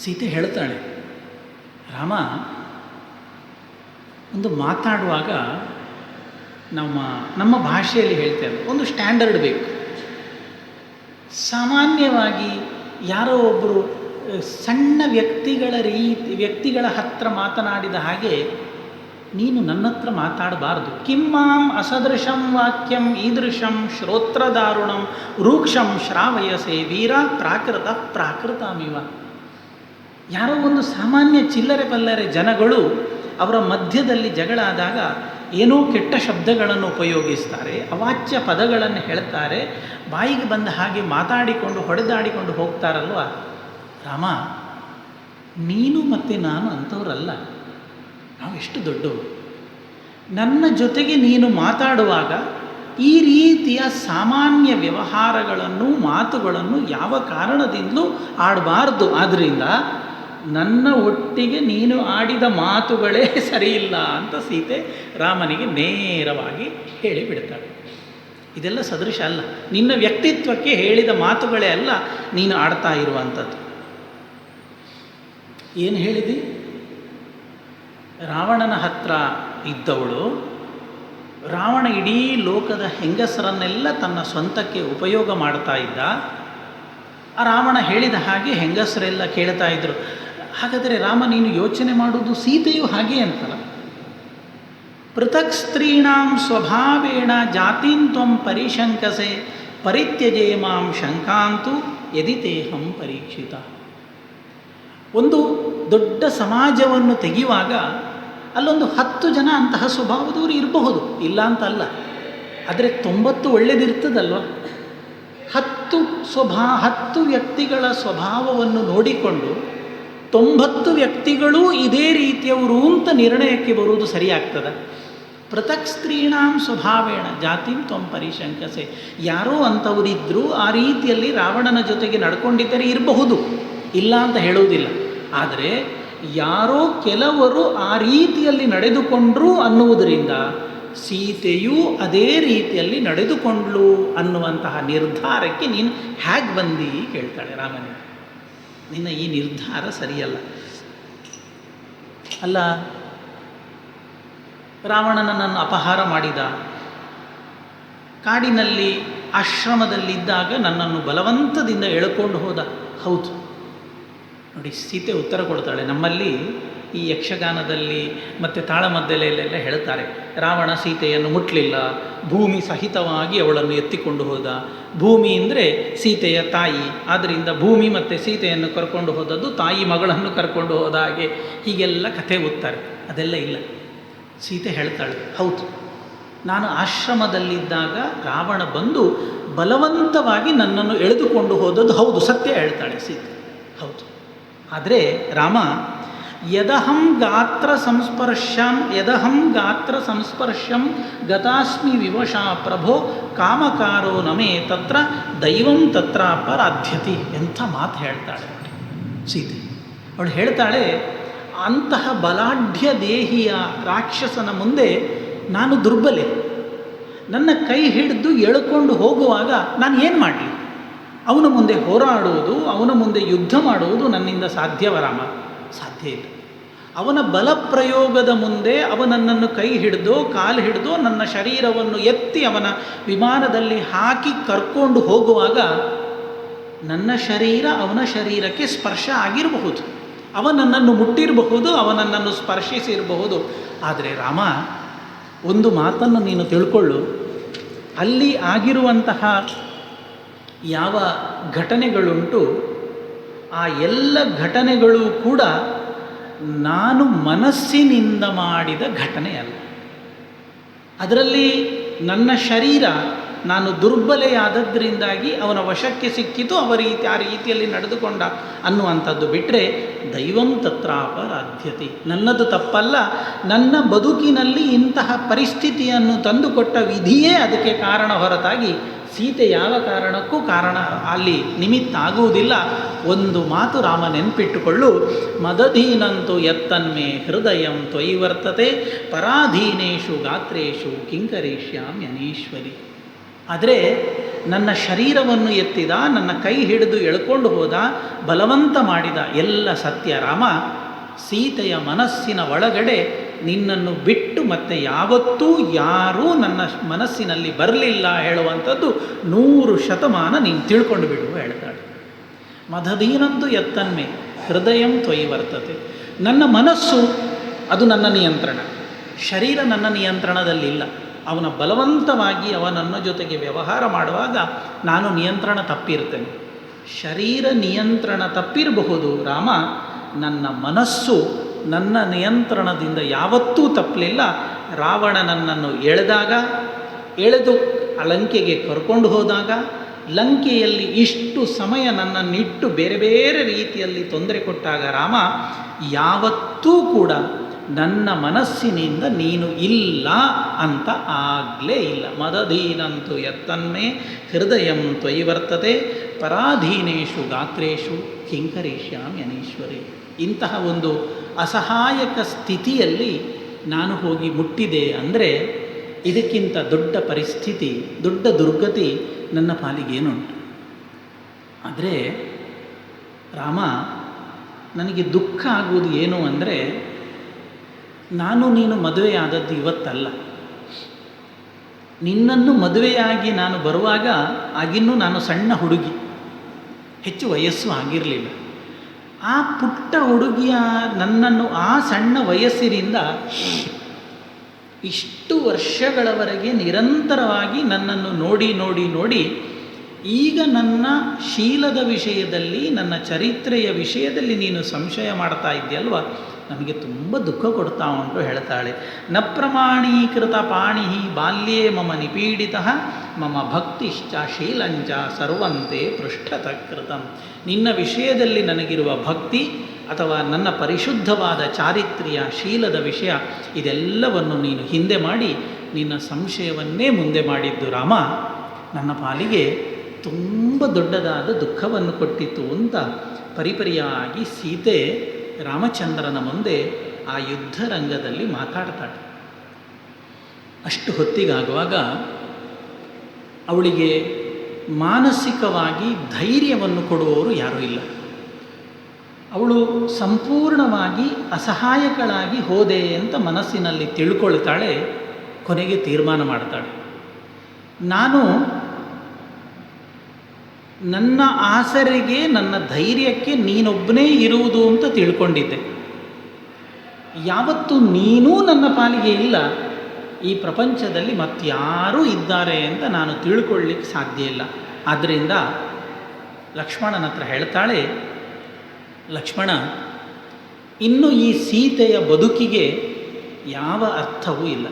ಸೀತೆ ಹೇಳ್ತಾಳೆ, ರಾಮ, ಒಂದು ಮಾತಾಡುವಾಗ ನಮ್ಮ ಭಾಷೆಯಲ್ಲಿ ಹೇಳ್ತೇವೆ, ಒಂದು ಸ್ಟ್ಯಾಂಡರ್ಡ್ ಬೇಕು. ಸಾಮಾನ್ಯವಾಗಿ ಯಾರೋ ಒಬ್ಬರು ಸಣ್ಣ ವ್ಯಕ್ತಿಗಳ ಹತ್ರ ಮಾತನಾಡಿದ ಹಾಗೆ ನೀನು ನನ್ನ ಹತ್ರ ಮಾತಾಡಬಾರ್ದು. ಕಿಮ್ಮಾಂ ಅಸದೃಶಂ ವಾಕ್ಯಂ ಈದೃಶಂ ಶ್ರೋತ್ರದಾರುಣಂ ರೂಕ್ಷಂ ಶ್ರಾವಯಸೆ ವೀರ ಪ್ರಾಕೃತಮಿವ. ಯಾರೋ ಒಂದು ಸಾಮಾನ್ಯ ಚಿಲ್ಲರೆ ಪಲ್ಲರೆ ಜನಗಳು ಅವರ ಮಧ್ಯದಲ್ಲಿ ಜಗಳ ಆದಾಗ ಏನೋ ಕೆಟ್ಟ ಶಬ್ದಗಳನ್ನು ಉಪಯೋಗಿಸ್ತಾರೆ, ಅವಾಚ್ಯ ಪದಗಳನ್ನು ಹೇಳ್ತಾರೆ, ಬಾಯಿಗೆ ಬಂದ ಹಾಗೆ ಮಾತಾಡಿಕೊಂಡು ಹೊಡೆದಾಡಿಕೊಂಡು ಹೋಗ್ತಾರಲ್ವ. ರಾಮ, ನೀನು ಮತ್ತು ನಾನು ಅಂಥವರಲ್ಲ. ನಾವು ಎಷ್ಟು ದೊಡ್ಡವರು. ನನ್ನ ಜೊತೆಗೆ ನೀನು ಮಾತಾಡುವಾಗ ಈ ರೀತಿಯ ಸಾಮಾನ್ಯ ವ್ಯವಹಾರಗಳನ್ನು, ಮಾತುಗಳನ್ನು ಯಾವ ಕಾರಣದಿಂದಲೂ ಆಡಬಾರ್ದು. ಆದ್ದರಿಂದ ನನ್ನ ಒಟ್ಟಿಗೆ ನೀನು ಆಡಿದ ಮಾತುಗಳೇ ಸರಿಯಿಲ್ಲ ಅಂತ ಸೀತೆ ರಾಮನಿಗೆ ನೇರವಾಗಿ ಹೇಳಿಬಿಡ್ತಾಳೆ. ಇದೆಲ್ಲ ಸದೃಶ ಅಲ್ಲ, ನಿನ್ನ ವ್ಯಕ್ತಿತ್ವಕ್ಕೆ ಹೇಳಿದ ಮಾತುಗಳೇ ಅಲ್ಲ ನೀನು ಆಡ್ತಾ ಇರುವಂಥದ್ದು. ಏನು ಹೇಳಿದಿ? ರಾವಣನ ಹತ್ರ ಇದ್ದವಳು, ರಾವಣ ಇಡೀ ಲೋಕದ ಹೆಂಗಸರನ್ನೆಲ್ಲ ತನ್ನ ಸ್ವಂತಕ್ಕೆ ಉಪಯೋಗ ಮಾಡ್ತಾ ಇದ್ದ. ಆ ರಾವಣ ಹೇಳಿದ ಹಾಗೆ ಹೆಂಗಸರೆಲ್ಲ ಕೇಳ್ತಾ ಇದ್ದರು. ಹಾಗಾದರೆ ರಾಮ, ನೀನು ಯೋಚನೆ ಮಾಡುವುದು ಸೀತೆಯು ಹಾಗೆ ಅಂತಲ್ಲ. ಪೃಥಕ್ ಸ್ತ್ರೀಣಾಂ ಸ್ವಭಾವೇಣ ಜಾತಿಂ ತ್ವಂ ಪರಿಶಂಕಸೆ ಪರಿತ್ಯಜೇ ಮಾಂ ಶಂಕಾಂತು ಯದಿತೇಹಂ ಪರೀಕ್ಷಿತ. ಒಂದು ದೊಡ್ಡ ಸಮಾಜವನ್ನು ತೆಗೆಯುವಾಗ ಅಲ್ಲೊಂದು 10 ಜನ ಅಂತಹ ಸ್ವಭಾವದವರು ಇರಬಹುದು, ಇಲ್ಲ ಅಂತಲ್ಲ. ಆದರೆ 90 ಒಳ್ಳೆಯದಿರ್ತದಲ್ವ. 10 ವ್ಯಕ್ತಿಗಳ ಸ್ವಭಾವವನ್ನು ನೋಡಿಕೊಂಡು 90 ವ್ಯಕ್ತಿಗಳೂ ಇದೇ ರೀತಿಯವರು ಅಂತ ನಿರ್ಣಯಕ್ಕೆ ಬರುವುದು ಸರಿಯಾಗ್ತದೆ. ಪೃಥಕ್ ಸ್ತ್ರೀಣಾಂ ಸ್ವಭಾವೇಣ ಜಾತಿಂ ತ್ವಂ ಪರಿಶಂಕಸೆ. ಯಾರೋ ಅಂಥವರಿದ್ದರೂ ಆ ರೀತಿಯಲ್ಲಿ ರಾವಣನ ಜೊತೆಗೆ ನಡ್ಕೊಂಡಿದ್ದರೆ ಇರಬಹುದು, ಇಲ್ಲ ಅಂತ ಹೇಳುವುದಿಲ್ಲ. ಆದರೆ ಯಾರೋ ಕೆಲವರು ಆ ರೀತಿಯಲ್ಲಿ ನಡೆದುಕೊಂಡ್ರು ಅನ್ನುವುದರಿಂದ ಸೀತೆಯೂ ಅದೇ ರೀತಿಯಲ್ಲಿ ನಡೆದುಕೊಂಡ್ಳು ಅನ್ನುವಂತಹ ನಿರ್ಧಾರಕ್ಕೆ ನೀನು ಹೇಗೆ ಬಂದಿ ಕೇಳ್ತಾಳೆ ರಾಮನಿಗೆ. ನಿನ್ನ ಈ ನಿರ್ಧಾರ ಸರಿಯಲ್ಲ. ಅಲ್ಲ, ರಾವಣನನ್ನು ಅಪಹಾರ ಮಾಡಿದ, ಕಾಡಿನಲ್ಲಿ ಆಶ್ರಮದಲ್ಲಿದ್ದಾಗ ನನ್ನನ್ನು ಬಲವಂತದಿಂದ ಎಳ್ಕೊಂಡು ಹೋದ. ಹೌದು. ನೋಡಿ, ಸೀತೆ ಉತ್ತರ ಕೊಡ್ತಾಳೆ. ನಮ್ಮಲ್ಲಿ ಈ ಯಕ್ಷಗಾನದಲ್ಲಿ ಮತ್ತು ತಾಳಮದ್ದಲೆಯಲ್ಲೆಲ್ಲ ಹೇಳ್ತಾರೆ, ರಾವಣ ಸೀತೆಯನ್ನು ಮುಟ್ಟಲಿಲ್ಲ, ಭೂಮಿ ಸಹಿತವಾಗಿ ಅವಳನ್ನು ಎತ್ತಿಕೊಂಡು ಹೋದ. ಭೂಮಿ ಅಂದರೆ ಸೀತೆಯ ತಾಯಿ, ಆದ್ದರಿಂದ ಭೂಮಿ ಮತ್ತು ಸೀತೆಯನ್ನು ಕರ್ಕೊಂಡು ಹೋದದ್ದು ತಾಯಿ ಮಗಳನ್ನು ಕರ್ಕೊಂಡು ಹೋದ ಹಾಗೆ ಹೀಗೆಲ್ಲ ಕಥೆ ಓದ್ತಾರೆ. ಅದೆಲ್ಲ ಇಲ್ಲ. ಸೀತೆ ಹೇಳ್ತಾಳೆ, ಹೌದು, ನಾನು ಆಶ್ರಮದಲ್ಲಿದ್ದಾಗ ರಾವಣ ಬಂದು ಬಲವಂತವಾಗಿ ನನ್ನನ್ನು ಎಳೆದುಕೊಂಡು ಹೋದದ್ದು ಹೌದು, ಸತ್ಯ ಹೇಳ್ತಾಳೆ ಸೀತೆ, ಹೌದು. ಆದರೆ ರಾಮ ಯದಹಂ ಗಾತ್ರ ಸಂಸ್ಪರ್ಶಂ ಗತಾಸ್ಮಿ ವಿವಶಾ ಪ್ರಭೋ ಕಾಮಕಾರೋ ನಮೇ ತತ್ರ ದೈವಂ ತತ್ರಾಪರಾಧ್ಯತಿ. ಎಂಥ ಮಾತು ಹೇಳ್ತಾಳೆ ನೋಡಿ ಸೀತೆ. ಅವಳು ಹೇಳ್ತಾಳೆ, ಅಂತಹ ಬಲಾಢ್ಯ ದೇಹಿಯ ರಾಕ್ಷಸನ ಮುಂದೆ ನಾನು ದುರ್ಬಲೆ. ನನ್ನ ಕೈ ಹಿಡಿದು ಎಳ್ಕೊಂಡು ಹೋಗುವಾಗ ನಾನು ಏನು ಮಾಡಲಿ? ಅವನ ಮುಂದೆ ಹೋರಾಡುವುದು, ಅವನ ಮುಂದೆ ಯುದ್ಧ ಮಾಡುವುದು ನನ್ನಿಂದ ಸಾಧ್ಯವೇ ರಾಮ? ಸಾಧ್ಯ ಇಲ್ಲ. ಅವನ ಬಲಪ್ರಯೋಗದ ಮುಂದೆ ಅವನನ್ನು ಕೈ ಹಿಡಿದೋ ಕಾಲು ಹಿಡಿದೋ ನನ್ನ ಶರೀರವನ್ನು ಎತ್ತಿ ಅವನ ವಿಮಾನದಲ್ಲಿ ಹಾಕಿ ಕರ್ಕೊಂಡು ಹೋಗುವಾಗ ನನ್ನ ಶರೀರ ಅವನ ಶರೀರಕ್ಕೆ ಸ್ಪರ್ಶ ಆಗಿರಬಹುದು, ಅವನನ್ನು ಮುಟ್ಟಿರಬಹುದು, ಅವನನ್ನು ಸ್ಪರ್ಶಿಸಿರಬಹುದು. ಆದರೆ ರಾಮ, ಒಂದು ಮಾತನ್ನು ನೀನು ತಿಳ್ಕೊಳ್ಳು, ಅಲ್ಲಿ ಆಗಿರುವಂತಹ ಯಾವ ಘಟನೆಗಳುಂಟು ಆ ಎಲ್ಲ ಘಟನೆಗಳು ಕೂಡ ನಾನು ಮನಸ್ಸಿನಿಂದ ಮಾಡಿದ ಘಟನೆ ಅಲ್ಲ. ಅದರಲ್ಲಿ ನನ್ನ ಶರೀರ ನಾನು ದುರ್ಬಲೆಯಾದದ್ರಿಂದಾಗಿ ಅವನ ವಶಕ್ಕೆ ಸಿಕ್ಕಿತು, ಆ ರೀತಿಯಲ್ಲಿ ನಡೆದುಕೊಂಡ ಅನ್ನುವಂಥದ್ದು ಬಿಟ್ಟರೆ ದೈವಂ ತತ್ರಾಪರಾಧ್ಯತೆ, ನನ್ನದು ತಪ್ಪಲ್ಲ. ನನ್ನ ಬದುಕಿನಲ್ಲಿ ಇಂತಹ ಪರಿಸ್ಥಿತಿಯನ್ನು ತಂದುಕೊಟ್ಟ ವಿಧಿಯೇ ಅದಕ್ಕೆ ಕಾರಣ ಹೊರತಾಗಿ ಸೀತೆ ಯಾವ ಕಾರಣಕ್ಕೂ ಕಾರಣ ಅಲ್ಲಿ ನಿಮಿತ್ತ ಆಗುವುದಿಲ್ಲ. ಒಂದು ಮಾತು ರಾಮ ನೆನ್ಪಿಟ್ಟುಕೊಳ್ಳು, ಮದಧೀನಂತು ಯತ್ತನ್ಮೇ ಹೃದಯಂ ತ್ವಯಿ ವರ್ತತೆ ಪರಾಧೀನೇಶು ಗಾತ್ರೇಶು ಕಿಂಕರಿಷ್ಯಾಮ್ಯನೀಶ್ವರಿ. ಆದರೆ ನನ್ನ ಶರೀರವನ್ನು ಎತ್ತಿದ, ನನ್ನ ಕೈ ಹಿಡಿದು ಎಳ್ಕೊಂಡು ಹೋದ, ಬಲವಂತ ಮಾಡಿದ ಎಲ್ಲ ಸತ್ಯ ರಾಮ. ಸೀತೆಯ ಮನಸ್ಸಿನ ಒಳಗಡೆ ನಿನ್ನನ್ನು ಬಿಟ್ಟು ಮತ್ತೆ ಯಾವತ್ತೂ ಯಾರೂ ನನ್ನ ಮನಸ್ಸಿನಲ್ಲಿ ಬರಲಿಲ್ಲ ಹೇಳುವಂಥದ್ದು 100% ನೀನು ತಿಳ್ಕೊಂಡು ಬಿಡು ಹೇಳ್ತಾಳೆ. ಮದಧೀನಂತು ಯತ್ತನ್ಮೆ ಹೃದಯಂ ತ್ವಯಿ ವರ್ತತೆ. ನನ್ನ ಮನಸ್ಸು ಅದು ನನ್ನ ನಿಯಂತ್ರಣ, ಶರೀರ ನನ್ನ ನಿಯಂತ್ರಣದಲ್ಲಿಲ್ಲ. ಅವನ ಬಲವಂತವಾಗಿ ಅವನನ್ನ ಜೊತೆಗೆ ವ್ಯವಹಾರ ಮಾಡುವಾಗ ನಾನು ನಿಯಂತ್ರಣ ತಪ್ಪಿರ್ತೇನೆ. ಶರೀರ ನಿಯಂತ್ರಣ ತಪ್ಪಿರಬಹುದು ರಾಮ, ನನ್ನ ಮನಸ್ಸು ನನ್ನ ನಿಯಂತ್ರಣದಿಂದ ಯಾವತ್ತೂ ತಪ್ಪಲಿಲ್ಲ. ರಾವಣ ನನ್ನನ್ನು ಎಳೆದು ಲಂಕೆಗೆ ಕರ್ಕೊಂಡು ಹೋದಾಗ, ಲಂಕೆಯಲ್ಲಿ ಇಷ್ಟು ಸಮಯ ನನ್ನನ್ನಿಟ್ಟು ಬೇರೆ ಬೇರೆ ರೀತಿಯಲ್ಲಿ ತೊಂದರೆ ಕೊಟ್ಟಾಗ ರಾಮ ಯಾವತ್ತೂ ಕೂಡ ನನ್ನ ಮನಸ್ಸಿನಿಂದ ನೀನು ಇಲ್ಲ ಅಂತ ಆಗಲೇ ಇಲ್ಲ. ಮದಧೀನಂತು ಯತ್ತನ್ಮೇ ಹೃದಯಂ ತ್ವಯಿ ವರ್ತತೆ ಪರಾಧೀನೇಶು ಗಾತ್ರೇಶು ಕಿಂಕರಿಷ್ಯಾಮ್ಯನೀಶ್ವರಿ. ಇಂತಹ ಒಂದು ಅಸಹಾಯಕ ಸ್ಥಿತಿಯಲ್ಲಿ ನಾನು ಹೋಗಿ ಮುಟ್ಟಿದೆ ಅಂದರೆ ಇದಕ್ಕಿಂತ ದೊಡ್ಡ ಪರಿಸ್ಥಿತಿ, ದೊಡ್ಡ ದುರ್ಗತಿ ನನ್ನ ಪಾಲಿಗೇನುಂಟು? ಆದರೆ ರಾಮ, ನನಗೆ ದುಃಖ ಆಗುವುದು ಏನು ಅಂದರೆ, ನೀನು ಮದುವೆಯಾದದ್ದು ಇವತ್ತಲ್ಲ. ನಿನ್ನನ್ನು ಮದುವೆಯಾಗಿ ನಾನು ಬರುವಾಗ ಆಗಿನ್ನೂ ನಾನು ಸಣ್ಣ ಹುಡುಗಿ, ಹೆಚ್ಚು ವಯಸ್ಸು ಆಗಿರಲಿಲ್ಲ. ಆ ಪುಟ್ಟ ಹುಡುಗಿಯ ನನ್ನನ್ನು ಆ ಸಣ್ಣ ವಯಸ್ಸಿನಿಂದ ಇಷ್ಟು ವರ್ಷಗಳವರೆಗೆ ನಿರಂತರವಾಗಿ ನನ್ನನ್ನು ನೋಡಿ ನೋಡಿ ನೋಡಿ ಈಗ ನನ್ನ ಶೀಲದ ವಿಷಯದಲ್ಲಿ, ನನ್ನ ಚರಿತ್ರೆಯ ವಿಷಯದಲ್ಲಿ ನೀನು ಸಂಶಯ ಮಾಡ್ತಾ ಇದ್ದೀಯಲ್ವ, ನನಗೆ ತುಂಬ ದುಃಖ ಕೊಡ್ತಾ ಉಂಟು ಹೇಳ್ತಾಳೆ. ನ ಪ್ರಮಾಣೀಕೃತ ಪಾಣಿ ಬಾಲ್ಯೇ ಮಮ ನಿಪೀಡಿತ ಮಮ ಭಕ್ತಿಶ್ಚ ಶೀಲಂಚ ಸರ್ವಂತೆ ಪೃಷ್ಠತಕೃತಂ. ನಿನ್ನ ವಿಷಯದಲ್ಲಿ ನನಗಿರುವ ಭಕ್ತಿ ಅಥವಾ ನನ್ನ ಪರಿಶುದ್ಧವಾದ ಚಾರಿತ್ರ್ಯ ಶೀಲದ ವಿಷಯ ಇದೆಲ್ಲವನ್ನು ನೀನು ಹಿಂದೆ ಮಾಡಿ ನಿನ್ನ ಸಂಶಯವನ್ನೇ ಮುಂದೆ ಮಾಡಿದ್ದು ರಾಮ, ನನ್ನ ಪಾಲಿಗೆ ತುಂಬ ದೊಡ್ಡದಾದ ದುಃಖವನ್ನು ಕೊಟ್ಟಿತು ಅಂತ ಪರಿಪರಿಯಾಗಿ ಸೀತೆ ರಾಮಚಂದ್ರನ ಮುಂದೆ ಆ ಯುದ್ಧ ರಂಗದಲ್ಲಿ ಮಾತಾಡ್ತಾಳೆ. ಅಷ್ಟು ಹೊತ್ತಿಗಾಗುವಾಗ ಅವಳಿಗೆ ಮಾನಸಿಕವಾಗಿ ಧೈರ್ಯವನ್ನು ಕೊಡುವವರು ಯಾರೂ ಇಲ್ಲ. ಅವಳು ಸಂಪೂರ್ಣವಾಗಿ ಅಸಹಾಯಕಳಾಗಿ ಹೋದೆ ಅಂತ ಮನಸ್ಸಿನಲ್ಲಿ ತಿಳ್ಕೊಳ್ತಾಳೆ. ಕೊನೆಗೆ ತೀರ್ಮಾನ ಮಾಡ್ತಾಳೆ, ನಾನು ನನ್ನ ಆಸರೆಗೆ, ನನ್ನ ಧೈರ್ಯಕ್ಕೆ ನೀನೊಬ್ಬನೇ ಇರುವುದು ಅಂತ ತಿಳ್ಕೊಂಡಿದ್ದೆ. ಯಾವತ್ತೂ ನೀನೂ ನನ್ನ ಪಾಲಿಗೆ ಇಲ್ಲ, ಈ ಪ್ರಪಂಚದಲ್ಲಿ ಮತ್ತಾರೂ ಇದ್ದಾರೆ ಅಂತ ನಾನು ತಿಳ್ಕೊಳ್ಳಿಕ್ಕೆ ಸಾಧ್ಯ ಇಲ್ಲ. ಆದ್ದರಿಂದ ಲಕ್ಷ್ಮಣನ ಹತ್ರ ಹೇಳ್ತಾಳೆ, ಲಕ್ಷ್ಮಣ, ಇನ್ನು ಈ ಸೀತೆಯ ಬದುಕಿಗೆ ಯಾವ ಅರ್ಥವೂ ಇಲ್ಲ.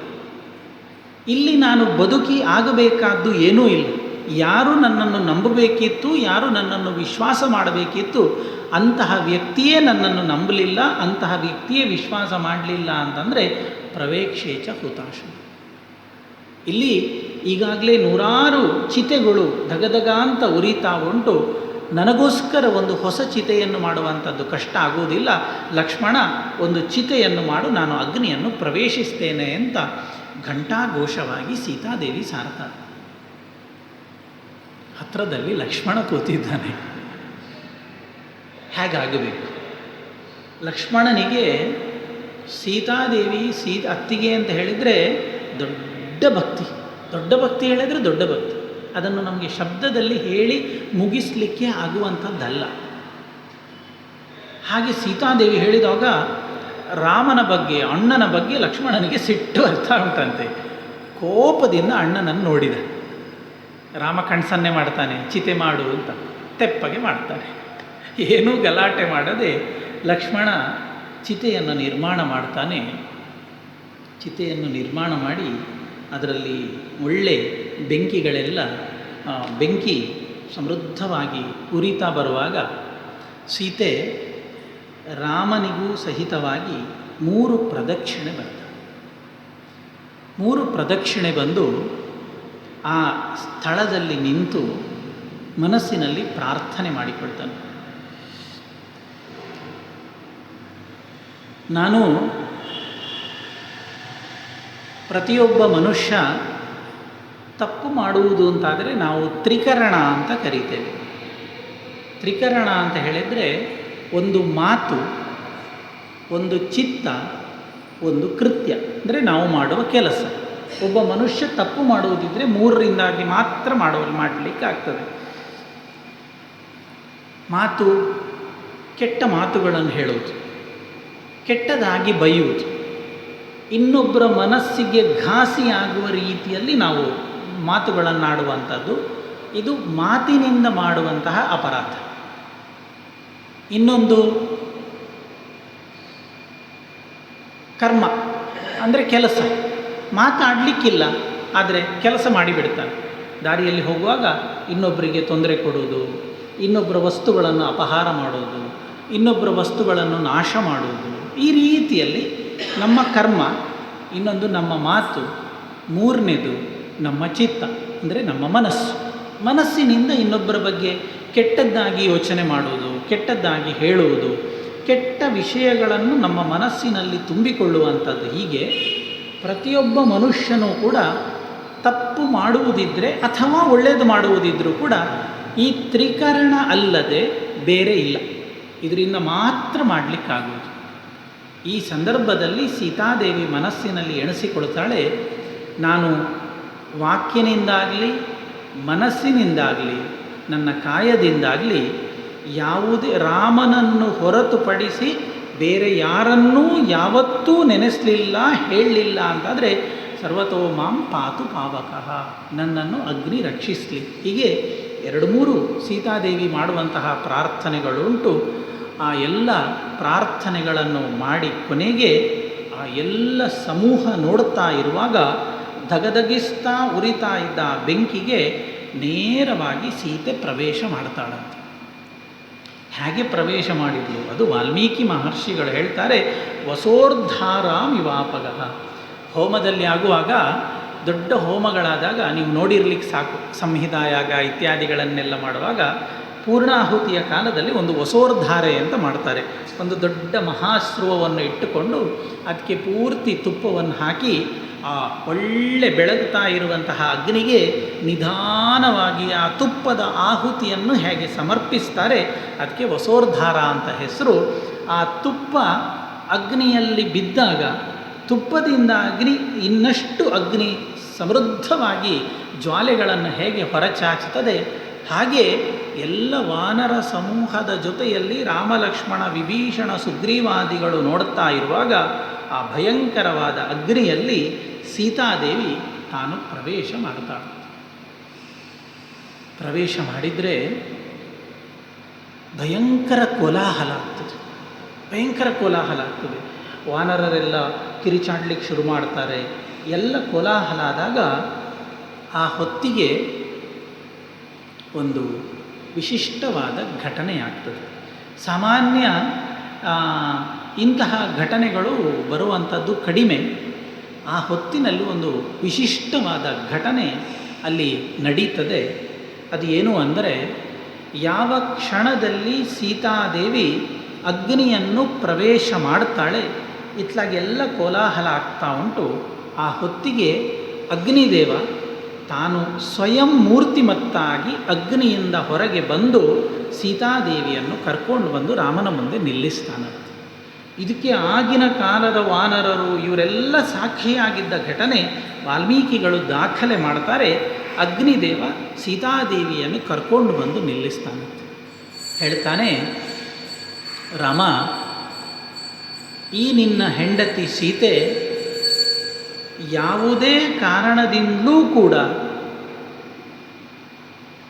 ಇಲ್ಲಿ ನಾನು ಬದುಕಿ ಆಗಬೇಕಾದ್ದು ಏನೂ ಇಲ್ಲ. ಯಾರು ನನ್ನನ್ನು ನಂಬಬೇಕಿತ್ತು, ಯಾರು ನನ್ನನ್ನು ವಿಶ್ವಾಸ ಮಾಡಬೇಕಿತ್ತು, ಅಂತಹ ವ್ಯಕ್ತಿಯೇ ನನ್ನನ್ನು ನಂಬಲಿಲ್ಲ, ಅಂತಹ ವ್ಯಕ್ತಿಯೇ ವಿಶ್ವಾಸ ಮಾಡಲಿಲ್ಲ ಅಂತಂದರೆ ಪ್ರವೇಕ್ಷೇಚ ಹುತಾಶ. ಇಲ್ಲಿ ಈಗಾಗಲೇ ನೂರಾರು ಚಿತೆಗಳು ದಗದಗ ಅಂತ ಉರಿತಾ ಉಂಟು. ನನಗೋಸ್ಕರ ಒಂದು ಹೊಸ ಚಿತೆಯನ್ನು ಮಾಡುವಂಥದ್ದು ಕಷ್ಟ ಆಗುವುದಿಲ್ಲ. ಲಕ್ಷ್ಮಣ, ಒಂದು ಚಿತೆಯನ್ನು ಮಾಡು, ನಾನು ಅಗ್ನಿಯನ್ನು ಪ್ರವೇಶಿಸ್ತೇನೆ ಅಂತ ಘಂಟಾಘೋಷವಾಗಿ ಸೀತಾದೇವಿ ಸಾರ್ತಾರೆ. ಹತ್ತಿರದಲ್ಲಿ ಲಕ್ಷ್ಮಣ ಕೂತಿದ್ದಾನೆ. ಹೇಗಾಗಬೇಕು? ಲಕ್ಷ್ಮಣನಿಗೆ ಸೀತಾದೇವಿ ಅತ್ತಿಗೆ ಅಂತ ಹೇಳಿದರೆ ದೊಡ್ಡ ಭಕ್ತಿ. ದೊಡ್ಡ ಭಕ್ತಿ ಹೇಳಿದರೆ ದೊಡ್ಡ ಭಕ್ತಿ. ಅದನ್ನು ನಮಗೆ ಶಬ್ದದಲ್ಲಿ ಹೇಳಿ ಮುಗಿಸಲಿಕ್ಕೆ ಆಗುವಂಥದ್ದಲ್ಲ. ಹಾಗೆ ಸೀತಾದೇವಿ ಹೇಳಿದಾಗ ರಾಮನ ಬಗ್ಗೆ, ಅಣ್ಣನ ಬಗ್ಗೆ ಲಕ್ಷ್ಮಣನಿಗೆ ಸಿಟ್ಟು ಅರ್ಥ ಉಂಟಂತೆ. ಕೋಪದಿಂದ ಅಣ್ಣನನ್ನು ನೋಡಿದ. ರಾಮ ಕಣ್ಸನ್ನೆ ಮಾಡ್ತಾನೆ, ಚಿತೆ ಮಾಡು ಅಂತ ತೆಪ್ಪಗೆ ಮಾಡ್ತಾನೆ. ಏನೂ ಗಲಾಟೆ ಮಾಡದೆ ಲಕ್ಷ್ಮಣ ಚಿತೆಯನ್ನು ನಿರ್ಮಾಣ ಮಾಡ್ತಾನೆ. ಚಿತೆಯನ್ನು ನಿರ್ಮಾಣ ಮಾಡಿ ಅದರಲ್ಲಿ ಒಳ್ಳೆ ಬೆಂಕಿ ಸಮೃದ್ಧವಾಗಿ ಉರಿತಾ ಬರುವಾಗ ಸೀತೆ ರಾಮನಿಗೂ ಸಹಿತವಾಗಿ 3 ಪ್ರದಕ್ಷಿಣೆ ಬರ್ತಾಳೆ. 3 ಪ್ರದಕ್ಷಿಣೆ ಬಂದು ಆ ಸ್ಥಳದಲ್ಲಿ ನಿಂತು ಮನಸ್ಸಿನಲ್ಲಿ ಪ್ರಾರ್ಥನೆ ಮಾಡಿಕೊಳ್ತಾನೆ. ನಾನು ಪ್ರತಿಯೊಬ್ಬ ಮನುಷ್ಯ ತಪ್ಪು ಮಾಡುವುದು ಅಂತಾದರೆ ನಾವು ತ್ರಿಕರಣ ಅಂತ ಕರೀತೇವೆ. ತ್ರಿಕರಣ ಅಂತ ಹೇಳಿದರೆ ಒಂದು ಮಾತು, ಒಂದು ಚಿತ್ತ, ಒಂದು ಕೃತ್ಯ, ಅಂದರೆ ನಾವು ಮಾಡುವ ಕೆಲಸ. ಒಬ್ಬ ಮನುಷ್ಯ ತಪ್ಪು ಮಾಡುವುದಿದ್ದರೆ 3ರಿಂದಾಗಿ ಮಾತ್ರ ಮಾಡಲಿಕ್ಕೆ ಆಗ್ತದೆ. ಮಾತು, ಕೆಟ್ಟ ಮಾತುಗಳನ್ನು ಹೇಳುವುದು, ಕೆಟ್ಟದಾಗಿ ಬೈಯುವುದು, ಇನ್ನೊಬ್ಬರ ಮನಸ್ಸಿಗೆ ಘಾಸಿಯಾಗುವ ರೀತಿಯಲ್ಲಿ ನಾವು ಮಾತುಗಳನ್ನಾಡುವಂಥದ್ದು, ಇದು ಮಾತಿನಿಂದ ಮಾಡುವಂತಹ ಅಪರಾಧ. ಇನ್ನೊಂದು ಕರ್ಮ ಅಂದರೆ ಕೆಲಸ. ಮಾತಾಡಲಿಕ್ಕಿಲ್ಲ, ಆದರೆ ಕೆಲಸ ಮಾಡಿಬಿಡ್ತಾನೆ. ದಾರಿಯಲ್ಲಿ ಹೋಗುವಾಗ ಇನ್ನೊಬ್ಬರಿಗೆ ತೊಂದರೆ ಕೊಡುವುದು, ಇನ್ನೊಬ್ಬರ ವಸ್ತುಗಳನ್ನು ಅಪಹಾರ ಮಾಡುವುದು, ಇನ್ನೊಬ್ಬರ ವಸ್ತುಗಳನ್ನು ನಾಶ ಮಾಡುವುದು, ಈ ರೀತಿಯಲ್ಲಿ ನಮ್ಮ ಕರ್ಮ. ಇನ್ನೊಂದು ನಮ್ಮ ಮಾತು. 3ನೇದು ನಮ್ಮ ಚಿತ್ತ, ಅಂದರೆ ನಮ್ಮ ಮನಸ್ಸಿನಿಂದ ಇನ್ನೊಬ್ಬರ ಬಗ್ಗೆ ಕೆಟ್ಟದ್ದಾಗಿ ಯೋಚನೆ ಮಾಡುವುದು, ಕೆಟ್ಟದ್ದಾಗಿ ಹೇಳುವುದು, ಕೆಟ್ಟ ವಿಷಯಗಳನ್ನು ನಮ್ಮ ಮನಸ್ಸಿನಲ್ಲಿ ತುಂಬಿಕೊಳ್ಳುವಂಥದ್ದು. ಹೀಗೆ ಪ್ರತಿಯೊಬ್ಬ ಮನುಷ್ಯನೂ ಕೂಡ ತಪ್ಪು ಮಾಡುವುದಿದ್ದರೆ ಅಥವಾ ಒಳ್ಳೆಯದು ಮಾಡುವುದಿದ್ದರೂ ಕೂಡ ಈ ತ್ರಿಕರಣ ಅಲ್ಲದೆ ಬೇರೆ ಇಲ್ಲ. ಇದರಿಂದ ಮಾತ್ರ ಮಾಡಲಿಕ್ಕಾಗುವುದು. ಈ ಸಂದರ್ಭದಲ್ಲಿ ಸೀತಾದೇವಿ ಮನಸ್ಸಿನಲ್ಲಿ ಎಣಿಸಿಕೊಳ್ತಾಳೆ, ನಾನು ವಾಕ್ಯನಿಂದಾಗಲಿ ಮನಸ್ಸಿನಿಂದಾಗಲಿ ನನ್ನ ಕಾಯದಿಂದಾಗಲಿ ಯಾವುದೇ ರಾಮನನ್ನು ಹೊರತುಪಡಿಸಿ ಬೇರೆ ಯಾರನ್ನೂ ಯಾವತ್ತೂ ನೆನೆಸಲಿಲ್ಲ, ಹೇಳಲಿಲ್ಲ ಅಂತಾದರೆ ಸರ್ವತೋ ಮಾಂ ಪಾತು ಪಾವಕಃ, ನನ್ನನ್ನು ಅಗ್ನಿ ರಕ್ಷಿಸಲಿ. ಹೀಗೆ 2-3 ಸೀತಾದೇವಿ ಮಾಡುವಂತಹ ಪ್ರಾರ್ಥನೆಗಳುಂಟು. ಆ ಎಲ್ಲ ಪ್ರಾರ್ಥನೆಗಳನ್ನು ಮಾಡಿ ಕೊನೆಗೆ ಆ ಎಲ್ಲ ಸಮೂಹ ನೋಡುತ್ತಾ ಇರುವಾಗ ಧಗಧಗಿಸ್ತಾ ಉರಿತಾ ಇದ್ದ ಬೆಂಕಿಗೆ ನೇರವಾಗಿ ಸೀತೆ ಪ್ರವೇಶ ಮಾಡ್ತಾಳಂತೆ. ಹೇಗೆ ಪ್ರವೇಶ ಮಾಡಿದ್ಲು ಅದು ವಾಲ್ಮೀಕಿ ಮಹರ್ಷಿಗಳು ಹೇಳ್ತಾರೆ. ವಸೋರ್ಧಾರಾಂ ವಿವಾಪಗಃ. ಹೋಮದಲ್ಲಿ ಆಗುವಾಗ, ದೊಡ್ಡ ಹೋಮಗಳಾದಾಗ ನೀವು ನೋಡಿರ್ಲಿಕ್ಕೆ ಸಾಕು, ಸಂಹಿತಾಯಾಗ ಇತ್ಯಾದಿಗಳನ್ನೆಲ್ಲ ಮಾಡುವಾಗ ಪೂರ್ಣಾಹುತಿಯ ಕಾಲದಲ್ಲಿ ಒಂದು ವಸೋರ್ಧಾರೆ ಅಂತ ಮಾಡ್ತಾರೆ. ಒಂದು ದೊಡ್ಡ ಮಹಾಸ್ರುವವನ್ನು ಇಟ್ಟುಕೊಂಡು ಅದಕ್ಕೆ ಪೂರ್ತಿ ತುಪ್ಪವನ್ನು ಹಾಕಿ ಆ ಒಳ್ಳೆ ಬೆಳಗ್ತಾ ಇರುವಂತಹ ಅಗ್ನಿಗೆ ನಿಧಾನವಾಗಿ ಆ ತುಪ್ಪದ ಆಹುತಿಯನ್ನು ಹೇಗೆ ಸಮರ್ಪಿಸ್ತಾರೆ ಅದಕ್ಕೆ ವಸೋರ್ಧಾರ ಅಂತ ಹೆಸರು. ಆ ತುಪ್ಪ ಅಗ್ನಿಯಲ್ಲಿ ಬಿದ್ದಾಗ ತುಪ್ಪದಿಂದ ಇನ್ನಷ್ಟು ಅಗ್ನಿ ಸಮೃದ್ಧವಾಗಿ ಜ್ವಾಲೆಗಳನ್ನು ಹೇಗೆ ಹೊರಚಾಚುತ್ತದೆ, ಹಾಗೆ ಎಲ್ಲ ವಾನರ ಸಮೂಹದ ಜೊತೆಯಲ್ಲಿ ರಾಮಲಕ್ಷ್ಮಣ ವಿಭೀಷಣ ಸುಗ್ರೀವಾದಿಗಳು ನೋಡುತ್ತಾ ಇರುವಾಗ ಆ ಭಯಂಕರವಾದ ಅಗ್ನಿಯಲ್ಲಿ ಸೀತಾದೇವಿ ತಾನು ಪ್ರವೇಶ ಮಾಡ್ತಾಳೆ. ಪ್ರವೇಶ ಮಾಡಿದರೆ ಭಯಂಕರ ಕೋಲಾಹಲ ಆಗ್ತದೆ. ವಾನರರೆಲ್ಲ ಕಿರಿಚಾಡಲಿಕ್ಕೆ ಶುರು ಮಾಡ್ತಾರೆ. ಎಲ್ಲ ಕೋಲಾಹಲ ಆದಾಗ ಆ ಹೊತ್ತಿಗೆ ಒಂದು ವಿಶಿಷ್ಟವಾದ ಘಟನೆಯಾಗ್ತದೆ. ಸಾಮಾನ್ಯ ಇಂತಹ ಘಟನೆಗಳು ಬರುವಂಥದ್ದು ಕಡಿಮೆ. ಆ ಹೊತ್ತಿನಲ್ಲಿ ಒಂದು ವಿಶಿಷ್ಟವಾದ ಘಟನೆ ಅಲ್ಲಿ ನಡೀತದೆ. ಅದು ಏನು ಅಂದರೆ, ಯಾವ ಕ್ಷಣದಲ್ಲಿ ಸೀತಾದೇವಿ ಅಗ್ನಿಯನ್ನು ಪ್ರವೇಶ ಮಾಡ್ತಾಳೆ, ಇತ್ಲಾಗೆಲ್ಲ ಕೋಲಾಹಲ ಆಗ್ತಾ ಉಂಟು. ಆ ಹೊತ್ತಿಗೆ ಅಗ್ನಿದೇವ ತಾನು ಸ್ವಯಂ ಮೂರ್ತಿಮತ್ತಾಗಿ ಅಗ್ನಿಯಿಂದ ಹೊರಗೆ ಬಂದು ಸೀತಾದೇವಿಯನ್ನು ಕರ್ಕೊಂಡು ಬಂದು ರಾಮನ ಮುಂದೆ ನಿಲ್ಲಿಸ್ತಾನಂತೆ. ಇದಕ್ಕೆ ಆಗಿನ ಕಾಲದ ವಾನರರು ಇವರೆಲ್ಲ ಸಾಕ್ಷಿಯಾಗಿದ್ದ ಘಟನೆ ವಾಲ್ಮೀಕಿಗಳು ದಾಖಲೆ ಮಾಡ್ತಾರೆ. ಅಗ್ನಿದೇವ ಸೀತಾದೇವಿಯನ್ನು ಕರ್ಕೊಂಡು ಬಂದು ನಿಲ್ಲಿಸ್ತಾನಂತೆ. ಹೇಳ್ತಾನೆ, ರಾಮ, ಈ ನಿನ್ನ ಹೆಂಡತಿ ಸೀತೆ ಯಾವುದೇ ಕಾರಣದಿಂದಲೂ ಕೂಡ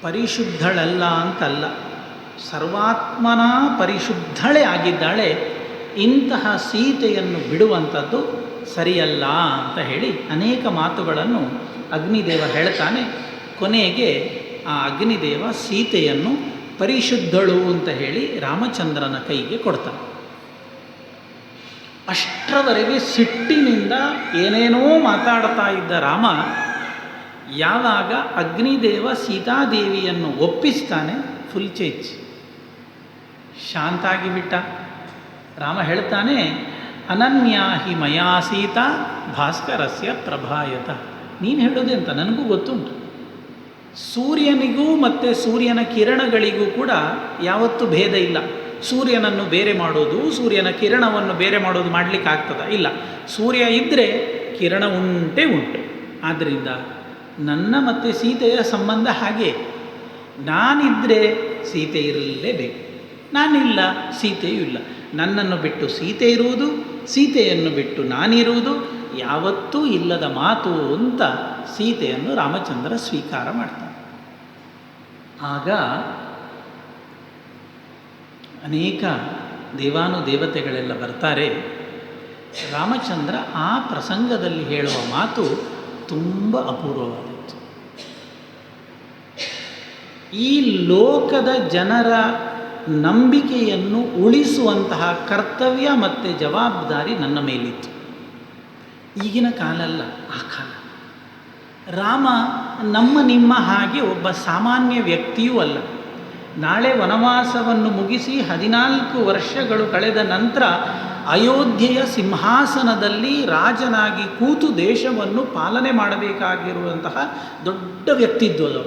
ಪರಿಶುದ್ಧಳಲ್ಲ ಅಂತಲ್ಲ, ಸರ್ವಾತ್ಮನ ಪರಿಶುದ್ಧಳೇ ಆಗಿದ್ದಾಳೆ. ಇಂತಹ ಸೀತೆಯನ್ನು ಬಿಡುವಂಥದ್ದು ಸರಿಯಲ್ಲ ಅಂತ ಹೇಳಿ ಅನೇಕ ಮಾತುಗಳನ್ನು ಅಗ್ನಿದೇವ ಹೇಳ್ತಾನೆ. ಕೊನೆಗೆ ಆ ಅಗ್ನಿದೇವ ಸೀತೆಯನ್ನು ಪರಿಶುದ್ಧಳು ಅಂತ ಹೇಳಿ ರಾಮಚಂದ್ರನ ಕೈಗೆ ಕೊಡ್ತಾನೆ. ಅಷ್ಟರವರೆಗೆ ಸಿಟ್ಟಿನಿಂದ ಏನೇನೋ ಮಾತಾಡ್ತಾ ಇದ್ದ ರಾಮ ಯಾವಾಗ ಅಗ್ನಿದೇವ ಸೀತಾದೇವಿಯನ್ನು ಒಪ್ಪಿಸ್ತಾನೆ, ಫುಲ್ ಚೇಂಜ್, ಶಾಂತಾಗಿಬಿಟ್ಟ. ರಾಮ ಹೇಳ್ತಾನೆ, ಅನನ್ಯಾ ಹಿ ಮಯಾ ಸೀತಾ ಭಾಸ್ಕರಸ್ಯ ಪ್ರಭಾಯತ. ನೀನು ಹೇಳೋದೆಂತ ನನಗೂ ಗೊತ್ತುಂಟು. ಸೂರ್ಯನಿಗೂ ಮತ್ತು ಸೂರ್ಯನ ಕಿರಣಗಳಿಗೂ ಕೂಡ ಯಾವತ್ತೂ ಭೇದ ಇಲ್ಲ. ಸೂರ್ಯನನ್ನು ಬೇರೆ ಮಾಡೋದು, ಸೂರ್ಯನ ಕಿರಣವನ್ನು ಬೇರೆ ಮಾಡೋದು ಮಾಡಲಿಕ್ಕೆ ಆಗ್ತದ? ಇಲ್ಲ. ಸೂರ್ಯ ಇದ್ದರೆ ಕಿರಣ ಉಂಟೇ ಉಂಟು. ಆದ್ದರಿಂದ ನನ್ನ ಮತ್ತು ಸೀತೆಯ ಸಂಬಂಧ ಹಾಗೆ. ನಾನಿದ್ದರೆ ಸೀತೆ ಇರಲೇಬೇಕು, ನಾನಿಲ್ಲ ಸೀತೆಯೂ ಇಲ್ಲ. ನನ್ನನ್ನು ಬಿಟ್ಟು ಸೀತೆ ಇರುವುದು, ಸೀತೆಯನ್ನು ಬಿಟ್ಟು ನಾನಿರುವುದು ಯಾವತ್ತೂ ಇಲ್ಲದ ಮಾತು ಅಂತ ಸೀತೆಯನ್ನು ರಾಮಚಂದ್ರ ಸ್ವೀಕಾರ ಮಾಡ್ತಾನೆ. ಆಗ ಅನೇಕ ದೇವಾನುದೇವತೆಗಳೆಲ್ಲ ಬರ್ತಾರೆ. ರಾಮಚಂದ್ರ ಆ ಪ್ರಸಂಗದಲ್ಲಿ ಹೇಳುವ ಮಾತು ತುಂಬ ಅಪೂರ್ವವಾದದ್ದು. ಈ ಲೋಕದ ಜನರ ನಂಬಿಕೆಯನ್ನು ಉಳಿಸುವಂತಹ ಕರ್ತವ್ಯ ಮತ್ತು ಜವಾಬ್ದಾರಿ ನನ್ನ ಮೇಲಿತ್ತು. ಈಗಿನ ಕಾಲ ಅಲ್ಲ, ಆ ಕಾಲ. ರಾಮ ನಮ್ಮ ನಿಮ್ಮ ಹಾಗೆ ಒಬ್ಬ ಸಾಮಾನ್ಯ ವ್ಯಕ್ತಿಯೂ ಅಲ್ಲ. ನಾಳೆ ವನವಾಸವನ್ನು ಮುಗಿಸಿ 14 ವರ್ಷಗಳು ಕಳೆದ ನಂತರ ಅಯೋಧ್ಯೆಯ ಸಿಂಹಾಸನದಲ್ಲಿ ರಾಜನಾಗಿ ಕೂತು ದೇಶವನ್ನು ಪಾಲನೆ ಮಾಡಬೇಕಾಗಿರುವಂತಹ ದೊಡ್ಡ ವ್ಯಕ್ತಿತ್ವದು.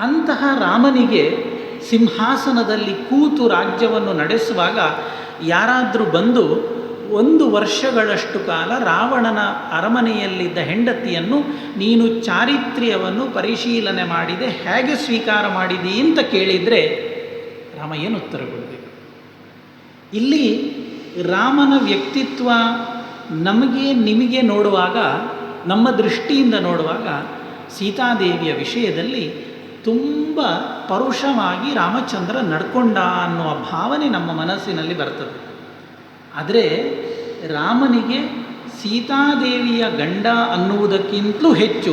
ಅಂತಹ ರಾಮನಿಗೆ ಸಿಂಹಾಸನದಲ್ಲಿ ಕೂತು ರಾಜ್ಯವನ್ನು ನಡೆಸುವಾಗ ಯಾರಾದರೂ ಬಂದು 1 ವರ್ಷಗಳಷ್ಟು ಕಾಲ ರಾವಣನ ಅರಮನೆಯಲ್ಲಿದ್ದ ಹೆಂಡತಿಯನ್ನು ನೀನು ಚಾರಿತ್ರ್ಯವನ್ನು ಪರಿಶೀಲನೆ ಮಾಡಿದೆ, ಹೇಗೆ ಸ್ವೀಕಾರ ಮಾಡಿದಿ ಅಂತ ಕೇಳಿದರೆ ರಾಮ ಏನು ಉತ್ತರ ಕೊಡಬೇಕು? ಇಲ್ಲಿ ರಾಮನ ವ್ಯಕ್ತಿತ್ವ ನಮಗೆ ನಿಮಗೆ ನೋಡುವಾಗ, ನಮ್ಮ ದೃಷ್ಟಿಯಿಂದ ನೋಡುವಾಗ ಸೀತಾದೇವಿಯ ವಿಷಯದಲ್ಲಿ ತುಂಬ ಪರುಷವಾಗಿ ರಾಮಚಂದ್ರ ನಡ್ಕೊಂಡ ಅನ್ನುವ ಭಾವನೆ ನಮ್ಮ ಮನಸ್ಸಿನಲ್ಲಿ ಬರ್ತದೆ. ಆದರೆ ರಾಮನಿಗೆ ಸೀತಾದೇವಿಯ ಗಂಡ ಅನ್ನುವುದಕ್ಕಿಂತಲೂ ಹೆಚ್ಚು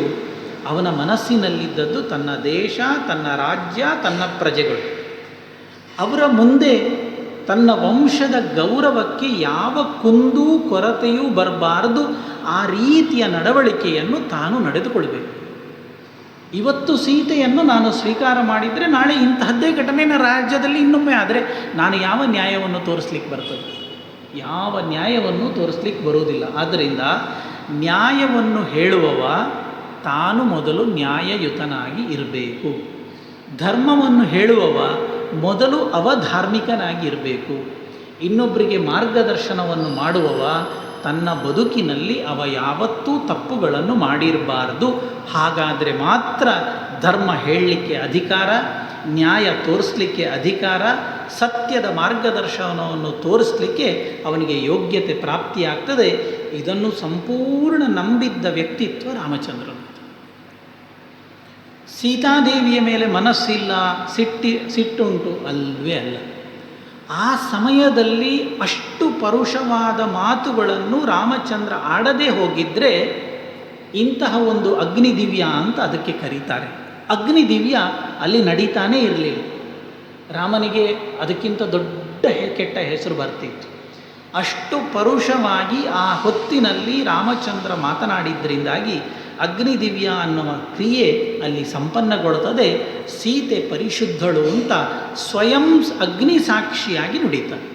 ಅವನ ಮನಸ್ಸಿನಲ್ಲಿದ್ದದ್ದು ತನ್ನ ದೇಶ, ತನ್ನ ರಾಜ್ಯ, ತನ್ನ ಪ್ರಜೆಗಳು. ಅವರ ಮುಂದೆ ತನ್ನ ವಂಶದ ಗೌರವಕ್ಕೆ ಯಾವ ಕುಂದೂ ಕೊರತೆಯೂ ಬರಬಾರದು. ಆ ರೀತಿಯ ನಡವಳಿಕೆಯನ್ನು ತಾನು ನಡೆದುಕೊಳ್ಬೇಕು. ಇವತ್ತು ಸೀತೆಯನ್ನು ನಾನು ಸ್ವೀಕಾರ ಮಾಡಿದರೆ ನಾಳೆ ಇಂತಹದ್ದೇ ಘಟನೆ ರಾಜ್ಯದಲ್ಲಿ ಇನ್ನೊಮ್ಮೆ ಆದರೆ ನಾನು ಯಾವ ನ್ಯಾಯವನ್ನು ತೋರಿಸ್ಲಿಕ್ಕೆ ಬರ್ತದೆ? ಯಾವ ನ್ಯಾಯವನ್ನು ತೋರಿಸ್ಲಿಕ್ಕೆ ಬರುವುದಿಲ್ಲ. ಆದ್ದರಿಂದ ನ್ಯಾಯವನ್ನು ಹೇಳುವವ ತಾನು ಮೊದಲು ನ್ಯಾಯಯುತನಾಗಿ ಇರಬೇಕು. ಧರ್ಮವನ್ನು ಹೇಳುವವ ಮೊದಲು ಅವಧಾರ್ಮಿಕನಾಗಿ ಇರಬೇಕು. ಇನ್ನೊಬ್ಬರಿಗೆ ಮಾರ್ಗದರ್ಶನವನ್ನು ಮಾಡುವವ ತನ್ನ ಬದುಕಿನಲ್ಲಿ ಅವ ಯಾವತ್ತೂ ತಪ್ಪುಗಳನ್ನು ಮಾಡಿರಬಾರದು. ಹಾಗಾದರೆ ಮಾತ್ರ ಧರ್ಮ ಹೇಳಲಿಕ್ಕೆ ಅಧಿಕಾರ, ನ್ಯಾಯ ತೋರಿಸಲಿಕ್ಕೆ ಅಧಿಕಾರ, ಸತ್ಯದ ಮಾರ್ಗದರ್ಶನವನ್ನು ತೋರಿಸಲಿಕ್ಕೆ ಅವನಿಗೆ ಯೋಗ್ಯತೆ ಪ್ರಾಪ್ತಿಯಾಗ್ತದೆ. ಇದನ್ನು ಸಂಪೂರ್ಣ ನಂಬಿದ್ದ ವ್ಯಕ್ತಿತ್ವ ರಾಮಚಂದ್ರನು. ಸೀತಾದೇವಿಯ ಮೇಲೆ ಮನಸ್ಸಿಲ್ಲ, ಸಿಟ್ಟುಂಟು ಅಲ್ವೇ ಅಲ್ಲ. ಆ ಸಮಯದಲ್ಲಿ ಅಷ್ಟು ಪರುಷವಾದ ಮಾತುಗಳನ್ನು ರಾಮಚಂದ್ರ ಆಡದೇ ಹೋಗಿದ್ದರೆ ಇಂತಹ ಒಂದು ಅಗ್ನಿದಿವ್ಯ ಅಂತ ಅದಕ್ಕೆ ಕರೀತಾರೆ. ಅಗ್ನಿದಿವ್ಯ ಅಲ್ಲಿ ನಡೀತಾನೇ ಇರಲಿಲ್ಲ. ರಾಮನಿಗೆ ಅದಕ್ಕಿಂತ ದೊಡ್ಡ ಕೆಟ್ಟ ಹೆಸರು ಬರ್ತಿತ್ತು. ಅಷ್ಟು ಪರುಷವಾಗಿ ಆ ಹೊತ್ತಿನಲ್ಲಿ ರಾಮಚಂದ್ರ ಮಾತನಾಡಿದ್ದರಿಂದಾಗಿ ಅಗ್ನಿದಿವ್ಯ ಅನ್ನುವ ಕ್ರಿಯೆ ಅಲ್ಲಿ ಸಂಪನ್ನಗೊಳ್ಳುತ್ತದೆ. ಸೀತೆ ಪರಿಶುದ್ಧಳು ಅಂತ ಸ್ವಯಂ ಅಗ್ನಿ ಸಾಕ್ಷಿಯಾಗಿ ನುಡಿತಾರೆ.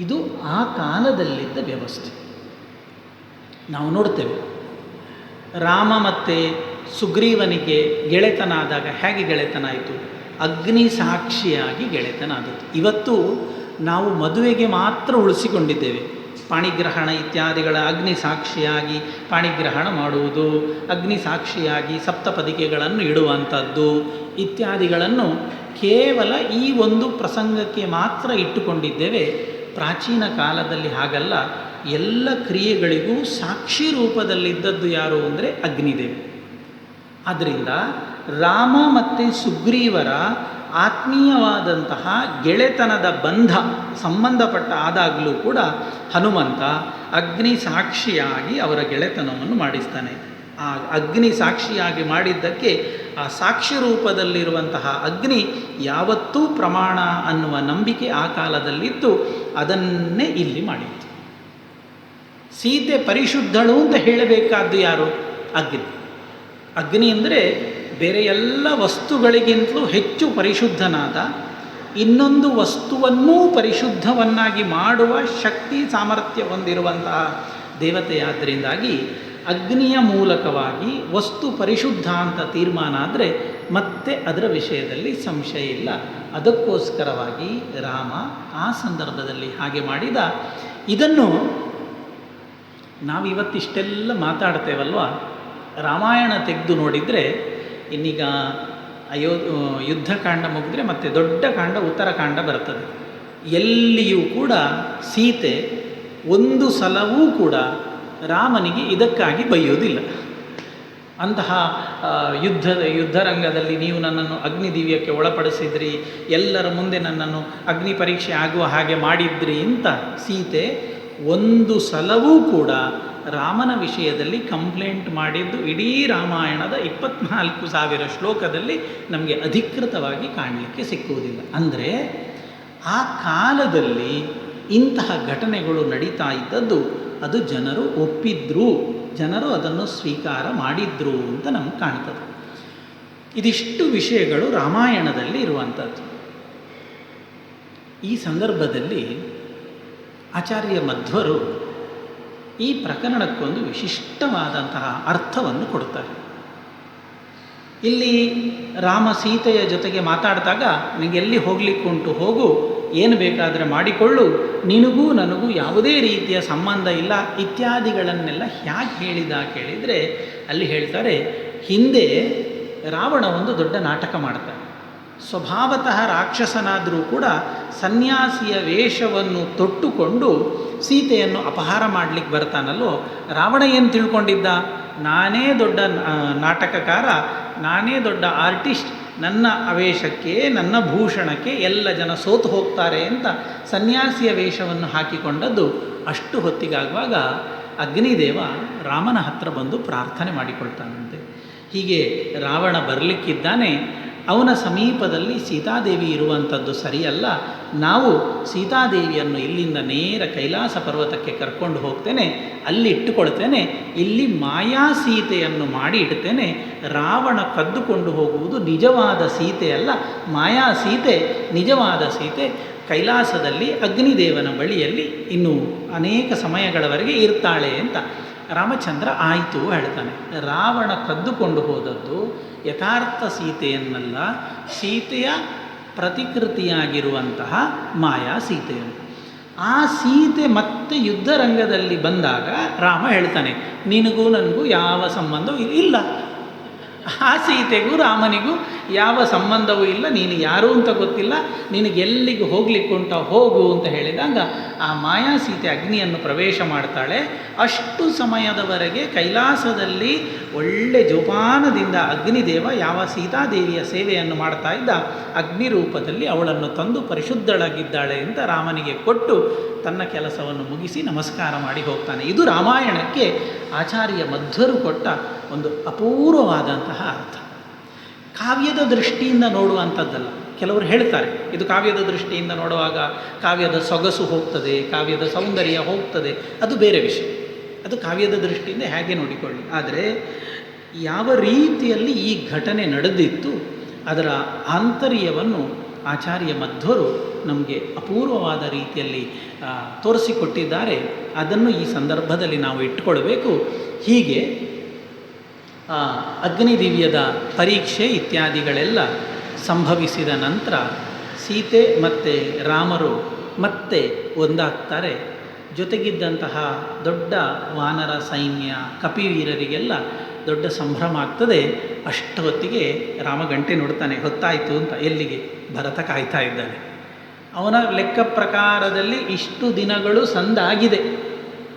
ಇದು ಆ ಕಾಲದಲ್ಲಿದ್ದ ವ್ಯವಸ್ಥೆ. ನಾವು ನೋಡ್ತೇವೆ, ರಾಮ ಮತ್ತು ಸುಗ್ರೀವನಿಗೆ ಗೆಳೆತನ ಆದಾಗ ಹೇಗೆ ಗೆಳೆತನ ಆಯಿತು? ಅಗ್ನಿ ಸಾಕ್ಷಿಯಾಗಿ ಗೆಳೆತನ ಆದದ್ದು. ಇವತ್ತು ನಾವು ಮದುವೆಗೆ ಮಾತ್ರ ಉಳಿಸಿಕೊಂಡಿದ್ದೇವೆ. ಪಾಣಿಗ್ರಹಣ ಇತ್ಯಾದಿಗಳ ಅಗ್ನಿ ಸಾಕ್ಷಿಯಾಗಿ ಪಾಣಿಗ್ರಹಣ ಮಾಡುವುದು, ಅಗ್ನಿ ಸಾಕ್ಷಿಯಾಗಿ ಸಪ್ತಪದಿಕೆಗಳನ್ನು ಇಡುವಂಥದ್ದು ಇತ್ಯಾದಿಗಳನ್ನು ಕೇವಲ ಈ ಒಂದು ಪ್ರಸಂಗಕ್ಕೆ ಮಾತ್ರ ಇಟ್ಟುಕೊಂಡಿದ್ದೇವೆ. ಪ್ರಾಚೀನ ಕಾಲದಲ್ಲಿ ಹಾಗಲ್ಲ. ಎಲ್ಲ ಕ್ರಿಯೆಗಳಿಗೂ ಸಾಕ್ಷಿ ರೂಪದಲ್ಲಿದ್ದದ್ದು ಯಾರು ಅಂದರೆ ಅಗ್ನಿದೇವ. ಆದ್ದರಿಂದ ರಾಮ ಮತ್ತು ಸುಗ್ರೀವರ ಆತ್ಮೀಯವಾದಂತಹ ಗೆಳೆತನದ ಬಂಧ ಸಂಬಂಧಪಟ್ಟ ಆದಾಗಲೂ ಕೂಡ ಹನುಮಂತ ಅಗ್ನಿ ಸಾಕ್ಷಿಯಾಗಿ ಅವರ ಗೆಳೆತನವನ್ನು ಮಾಡಿಸ್ತಾನೆ. ಆ ಅಗ್ನಿ ಸಾಕ್ಷಿಯಾಗಿ ಮಾಡಿದ್ದಕ್ಕೆ ಆ ಸಾಕ್ಷಿ ರೂಪದಲ್ಲಿರುವಂತಹ ಅಗ್ನಿ ಯಾವತ್ತೂ ಪ್ರಮಾಣ ಅನ್ನುವ ನಂಬಿಕೆ ಆ ಕಾಲದಲ್ಲಿತ್ತು. ಅದನ್ನೇ ಇಲ್ಲಿ ಮಾಡಿತ್ತು. ಸೀತೆ ಪರಿಶುದ್ಧಳು ಅಂತ ಹೇಳಬೇಕಾದ್ದು ಯಾರು? ಅಗ್ನಿ. ಅಗ್ನಿ ಅಂದರೆ ಬೇರೆ ಎಲ್ಲ ವಸ್ತುಗಳಿಗಿಂತಲೂ ಹೆಚ್ಚು ಪರಿಶುದ್ಧನಾದ, ಇನ್ನೊಂದು ವಸ್ತುವನ್ನೂ ಪರಿಶುದ್ಧವನ್ನಾಗಿ ಮಾಡುವ ಶಕ್ತಿ ಸಾಮರ್ಥ್ಯ ಹೊಂದಿರುವಂತಹ ದೇವತೆಯಾದ್ದರಿಂದಾಗಿ ಅಗ್ನಿಯ ಮೂಲಕವಾಗಿ ವಸ್ತು ಪರಿಶುದ್ಧ ಅಂತ ತೀರ್ಮಾನ ಆದರೆ ಮತ್ತೆ ಅದರ ವಿಷಯದಲ್ಲಿ ಸಂಶಯ ಇಲ್ಲ. ಅದಕ್ಕೋಸ್ಕರವಾಗಿ ರಾಮ ಆ ಸಂದರ್ಭದಲ್ಲಿ ಹಾಗೆ ಮಾಡಿದ. ಇದನ್ನು ನಾವಿವತ್ತಿಷ್ಟೆಲ್ಲ ಮಾತಾಡ್ತೇವಲ್ವ, ರಾಮಾಯಣ ತೆಗೆದು ನೋಡಿದರೆ ಇನ್ನೀಗ ಯುದ್ಧಕಾಂಡ ಮುಗಿದ್ರೆ ಮತ್ತೆ ದೊಡ್ಡ ಕಾಂಡ ಉತ್ತರಕಾಂಡ ಬರ್ತದೆ. ಎಲ್ಲಿಯೂ ಕೂಡ ಸೀತೆ ಒಂದು ಸಲವೂ ಕೂಡ ರಾಮನಿಗೆ ಇದಕ್ಕಾಗಿ ಬೈಯೋದಿಲ್ಲ. ಅಂತಹ ಯುದ್ಧರಂಗದಲ್ಲಿ ನೀವು ನನ್ನನ್ನು ಅಗ್ನಿದಿವ್ಯಕ್ಕೆ ಒಳಪಡಿಸಿದ್ರಿ, ಎಲ್ಲರ ಮುಂದೆ ನನ್ನನ್ನು ಅಗ್ನಿ ಪರೀಕ್ಷೆ ಆಗುವ ಹಾಗೆ ಮಾಡಿದ್ರಿ ಅಂತ ಸೀತೆ ಒಂದು ಸಲವೂ ಕೂಡ ರಾಮನ ವಿಷಯದಲ್ಲಿ ಕಂಪ್ಲೇಂಟ್ ಮಾಡಿದ್ದು ಇಡೀ ರಾಮಾಯಣದ 24,000 ಶ್ಲೋಕದಲ್ಲಿ ನಮಗೆ ಅಧಿಕೃತವಾಗಿ ಕಾಣಲಿಕ್ಕೆ ಸಿಕ್ಕುವುದಿಲ್ಲ. ಅಂದರೆ ಆ ಕಾಲದಲ್ಲಿ ಇಂತಹ ಘಟನೆಗಳು ನಡೀತಾ ಇದ್ದದ್ದು ಅದು ಜನರು ಒಪ್ಪಿದ್ರು, ಜನರು ಅದನ್ನು ಸ್ವೀಕಾರ ಮಾಡಿದ್ರು ಅಂತ ನಮಗೆ ಕಾಣ್ತದೆ. ಇದಿಷ್ಟು ವಿಷಯಗಳು ರಾಮಾಯಣದಲ್ಲಿ ಇರುವಂಥದ್ದು. ಈ ಸಂದರ್ಭದಲ್ಲಿ ಆಚಾರ್ಯ ಮಧ್ವರು ಈ ಪ್ರಕರಣಕ್ಕೊಂದು ವಿಶಿಷ್ಟವಾದಂತಹ ಅರ್ಥವನ್ನು ಕೊಡ್ತಾರೆ. ಇಲ್ಲಿ ರಾಮ ಸೀತೆಯ ಜೊತೆಗೆ ಮಾತಾಡಿದಾಗ ನಿನಗೆ ಎಲ್ಲಿ ಹೋಗಲಿಕ್ಕುಂಟು ಹೋಗು, ಏನು ಬೇಕಾದರೆ ಮಾಡಿಕೊಳ್ಳು, ನಿನಗೂ ನನಗೂ ಯಾವುದೇ ರೀತಿಯ ಸಂಬಂಧ ಇಲ್ಲ ಇತ್ಯಾದಿಗಳನ್ನೆಲ್ಲ ಹೇಗೆ ಹೇಳಿದ ಕೇಳಿದರೆ ಅಲ್ಲಿ ಹೇಳ್ತಾರೆ, ಹಿಂದೆ ರಾವಣ ಒಂದು ದೊಡ್ಡ ನಾಟಕ ಮಾಡ್ತಾನೆ. ಸ್ವಭಾವತಃ ರಾಕ್ಷಸನಾದರೂ ಕೂಡ ಸನ್ಯಾಸಿಯ ವೇಷವನ್ನು ತೊಟ್ಟುಕೊಂಡು ಸೀತೆಯನ್ನು ಅಪಹಾರ ಮಾಡಲಿಕ್ಕೆ ಬರ್ತಾನಲ್ಲೋ. ರಾವಣ ಏನು ತಿಳ್ಕೊಂಡಿದ್ದ? ನಾನೇ ದೊಡ್ಡ ನಾಟಕಕಾರ, ನಾನೇ ದೊಡ್ಡ ಆರ್ಟಿಸ್ಟ್, ನನ್ನ ಅವೇಶಕ್ಕೆ ನನ್ನ ಭೂಷಣಕ್ಕೆ ಎಲ್ಲ ಜನ ಸೋತು ಹೋಗ್ತಾರೆ ಅಂತ ಸನ್ಯಾಸಿಯ ವೇಷವನ್ನು ಹಾಕಿಕೊಂಡದ್ದು. ಅಷ್ಟು ಹೊತ್ತಿಗಾಗುವಾಗ ಅಗ್ನಿದೇವ ರಾಮನ ಹತ್ರ ಬಂದು ಪ್ರಾರ್ಥನೆ ಮಾಡಿಕೊಳ್ತಾನಂತೆ. ಹೀಗೆ ರಾವಣ ಬರಲಿಕ್ಕಿದ್ದಾನೆ, ಅವನ ಸಮೀಪದಲ್ಲಿ ಸೀತಾದೇವಿ ಇರುವಂಥದ್ದು ಸರಿಯಲ್ಲ, ನಾವು ಸೀತಾದೇವಿಯನ್ನು ಇಲ್ಲಿಂದ ನೇರ ಕೈಲಾಸ ಪರ್ವತಕ್ಕೆ ಕರ್ಕೊಂಡು ಹೋಗ್ತೇನೆ, ಅಲ್ಲಿ ಇಟ್ಟುಕೊಳ್ತೇನೆ, ಇಲ್ಲಿ ಮಾಯಾ ಸೀತೆಯನ್ನು ಮಾಡಿ ಇಡ್ತೇನೆ. ರಾವಣ ಕದ್ದುಕೊಂಡು ಹೋಗುವುದು ನಿಜವಾದ ಸೀತೆಯಲ್ಲ, ಮಾಯಾ ಸೀತೆ, ನಿಜವಾದ ಸೀತೆ ಕೈಲಾಸದಲ್ಲಿ ಅಗ್ನಿದೇವನ ಬಳಿಯಲ್ಲಿ ಇನ್ನೂ ಅನೇಕ ಸಮಯಗಳವರೆಗೆ ಇರ್ತಾಳೆ ಅಂತ ರಾಮಚಂದ್ರ ಆಯಿತು ಹೇಳ್ತಾನೆ. ರಾವಣ ಕದ್ದುಕೊಂಡು ಹೋದದ್ದು ಯಥಾರ್ಥ ಸೀತೆಯನ್ನಲ್ಲ, ಸೀತೆಯ ಪ್ರತಿಕೃತಿಯಾಗಿರುವಂತಹ ಮಾಯಾ ಸೀತೆಯನ್ನು. ಆ ಸೀತೆ ಮತ್ತೆ ಯುದ್ಧರಂಗದಲ್ಲಿ ಬಂದಾಗ ರಾಮ ಹೇಳ್ತಾನೆ, ನಿನಗೂ ನನಗೂ ಯಾವ ಸಂಬಂಧವೂ ಇಲ್ಲ. ಆ ಸೀತೆಗೂ ರಾಮನಿಗೂ ಯಾವ ಸಂಬಂಧವೂ ಇಲ್ಲ, ನೀನು ಯಾರು ಅಂತ ಗೊತ್ತಿಲ್ಲ, ನಿನಗೆ ಎಲ್ಲಿಗೆ ಹೋಗ್ಲಿಕ್ಕೆ ಉಂಟ ಹೋಗು ಅಂತ ಹೇಳಿದಾಗ ಆ ಮಾಯಾ ಸೀತೆ ಅಗ್ನಿಯನ್ನು ಪ್ರವೇಶ ಮಾಡ್ತಾಳೆ. ಅಷ್ಟು ಸಮಯದವರೆಗೆ ಕೈಲಾಸದಲ್ಲಿ ಒಳ್ಳೆ ಜೋಪಾನದಿಂದ ಅಗ್ನಿದೇವ ಯಾವ ಸೀತಾದೇವಿಯ ಸೇವೆಯನ್ನು ಮಾಡ್ತಾ ಇದ್ದ, ಅಗ್ನಿ ರೂಪದಲ್ಲಿ ಅವಳನ್ನು ತಂದು ಪರಿಶುದ್ಧಳಾಗಿದ್ದಾಳೆ ಅಂತ ರಾಮನಿಗೆ ಕೊಟ್ಟು ತನ್ನ ಕೆಲಸವನ್ನು ಮುಗಿಸಿ ನಮಸ್ಕಾರ ಮಾಡಿ ಹೋಗ್ತಾನೆ. ಇದು ರಾಮಾಯಣಕ್ಕೆ ಆಚಾರ್ಯ ಮಧ್ವರು ಕೊಟ್ಟ ಒಂದು ಅಪೂರ್ವವಾದಂತಹ ಅರ್ಥ. ಕಾವ್ಯದ ದೃಷ್ಟಿಯಿಂದ ನೋಡುವಂಥದ್ದಲ್ಲ. ಕೆಲವರು ಹೇಳ್ತಾರೆ ಇದು ಕಾವ್ಯದ ದೃಷ್ಟಿಯಿಂದ ನೋಡುವಾಗ ಕಾವ್ಯದ ಸೊಗಸು ಹೋಗ್ತದೆ, ಕಾವ್ಯದ ಸೌಂದರ್ಯ ಹೋಗ್ತದೆ, ಅದು ಬೇರೆ ವಿಷಯ. ಅದು ಕಾವ್ಯದ ದೃಷ್ಟಿಯಿಂದ ಹೇಗೆ ನೋಡಿಕೊಳ್ಳಿ. ಆದರೆ ಯಾವ ರೀತಿಯಲ್ಲಿ ಈ ಘಟನೆ ನಡೆದಿತ್ತು ಅದರ ಆಂತರ್ಯವನ್ನು ಆಚಾರ್ಯ ಮಧ್ವರು ನಮಗೆ ಅಪೂರ್ವವಾದ ರೀತಿಯಲ್ಲಿ ತೋರಿಸಿಕೊಟ್ಟಿದ್ದಾರೆ. ಅದನ್ನು ಈ ಸಂದರ್ಭದಲ್ಲಿ ನಾವು ಇಟ್ಟುಕೊಳ್ಬೇಕು. ಹೀಗೆ ಅಗ್ನಿದಿವ್ಯದ ಪರೀಕ್ಷೆ ಇತ್ಯಾದಿಗಳೆಲ್ಲ ಸಂಭವಿಸಿದ ನಂತರ ಸೀತೆ ಮತ್ತು ರಾಮರು ಮತ್ತೆ ಒಂದಾಗ್ತಾರೆ. ಜೊತೆಗಿದ್ದಂತಹ ದೊಡ್ಡ ವಾನರ ಸೈನ್ಯ, ಕಪಿವೀರರಿಗೆಲ್ಲ ದೊಡ್ಡ ಸಂಭ್ರಮ ಆಗ್ತದೆ. ಅಷ್ಟೊತ್ತಿಗೆ ರಾಮ ಗಂಟೆ ನೋಡ್ತಾನೆ, ಹೊತ್ತಾಯಿತು ಅಂತ. ಎಲ್ಲಿಗೆ? ಭರತ ಕಾಯ್ತಾ ಇದ್ದಾನೆ. ಅವನ ಲೆಕ್ಕ ಪ್ರಕಾರದಲ್ಲಿ ಇಷ್ಟು ದಿನಗಳು ಸಂದಾಗಿದೆ.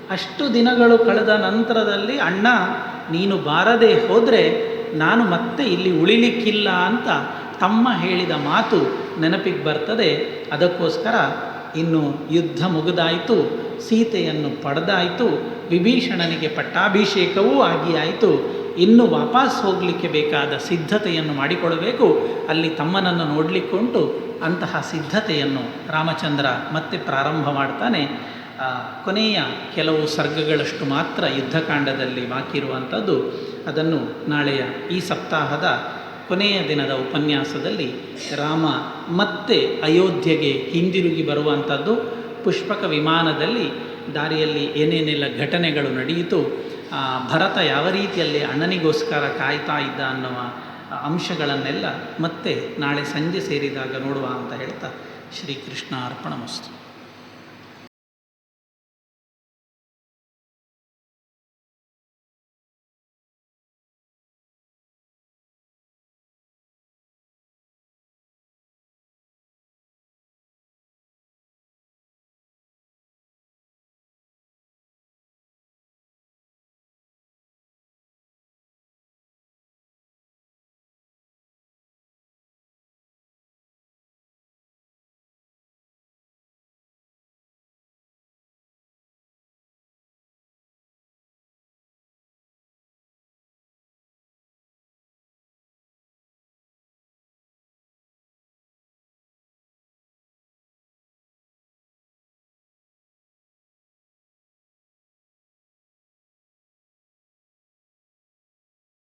ಅಷ್ಟು ದಿನಗಳು ಕಳೆದ ನಂತರದಲ್ಲಿ ಅಣ್ಣ ನೀನು ಬಾರದೆ ಹೋದರೆ ನಾನು ಮತ್ತೆ ಇಲ್ಲಿ ಉಳಿಲಿಕ್ಕಿಲ್ಲ ಅಂತ ತಮ್ಮ ಹೇಳಿದ ಮಾತು ನೆನಪಿಗೆ ಬರ್ತದೆ. ಅದಕ್ಕೋಸ್ಕರ ಇನ್ನು ಯುದ್ಧ ಮುಗಿದಾಯಿತು, ಸೀತೆಯನ್ನು ಪಡೆದಾಯಿತು, ವಿಭೀಷಣನಿಗೆ ಪಟ್ಟಾಭಿಷೇಕವೂ ಆಗಿ ಆಯಿತು. ಇನ್ನು ವಾಪಸ್ ಹೋಗಲಿಕ್ಕೆ ಬೇಕಾದ ಸಿದ್ಧತೆಯನ್ನು ಮಾಡಿಕೊಳ್ಳಬೇಕು. ಅಲ್ಲಿ ತಮ್ಮನನ್ನು ನೋಡಲಿಕ್ಕುಂಟು. ಅಂತಹ ಸಿದ್ಧತೆಯನ್ನು ರಾಮಚಂದ್ರ ಮತ್ತೆ ಪ್ರಾರಂಭ ಮಾಡ್ತಾನೆ. ಕೊನೆಯ ಕೆಲವು ಸರ್ಗಗಳಷ್ಟು ಮಾತ್ರ ಯುದ್ಧಕಾಂಡದಲ್ಲಿ ಬಾಕಿ ಇರುವಂಥದ್ದು. ಅದನ್ನು ನಾಳೆಯ ಈ ಸಪ್ತಾಹದ ಕೊನೆಯ ದಿನದ ಉಪನ್ಯಾಸದಲ್ಲಿ ರಾಮ ಮತ್ತೆ ಅಯೋಧ್ಯೆಗೆ ಹಿಂದಿರುಗಿ ಬರುವಂಥದ್ದು, ಪುಷ್ಪಕ ವಿಮಾನದಲ್ಲಿ ದಾರಿಯಲ್ಲಿ ಏನೇನೆಲ್ಲ ಘಟನೆಗಳು ನಡೆಯಿತು, ಭರತ ಯಾವ ರೀತಿಯಲ್ಲಿ ಅಣ್ಣನಿಗೋಸ್ಕರ ಕಾಯ್ತಾ ಇದ್ದ ಅನ್ನುವ ಅಂಶಗಳನ್ನೆಲ್ಲ ಮತ್ತೆ ನಾಳೆ ಸಂಜೆ ಸೇರಿದಾಗ ನೋಡುವ ಅಂತ ಹೇಳ್ತಾ ಶ್ರೀಕೃಷ್ಣ ಅರ್ಪಣಮಸ್ತು.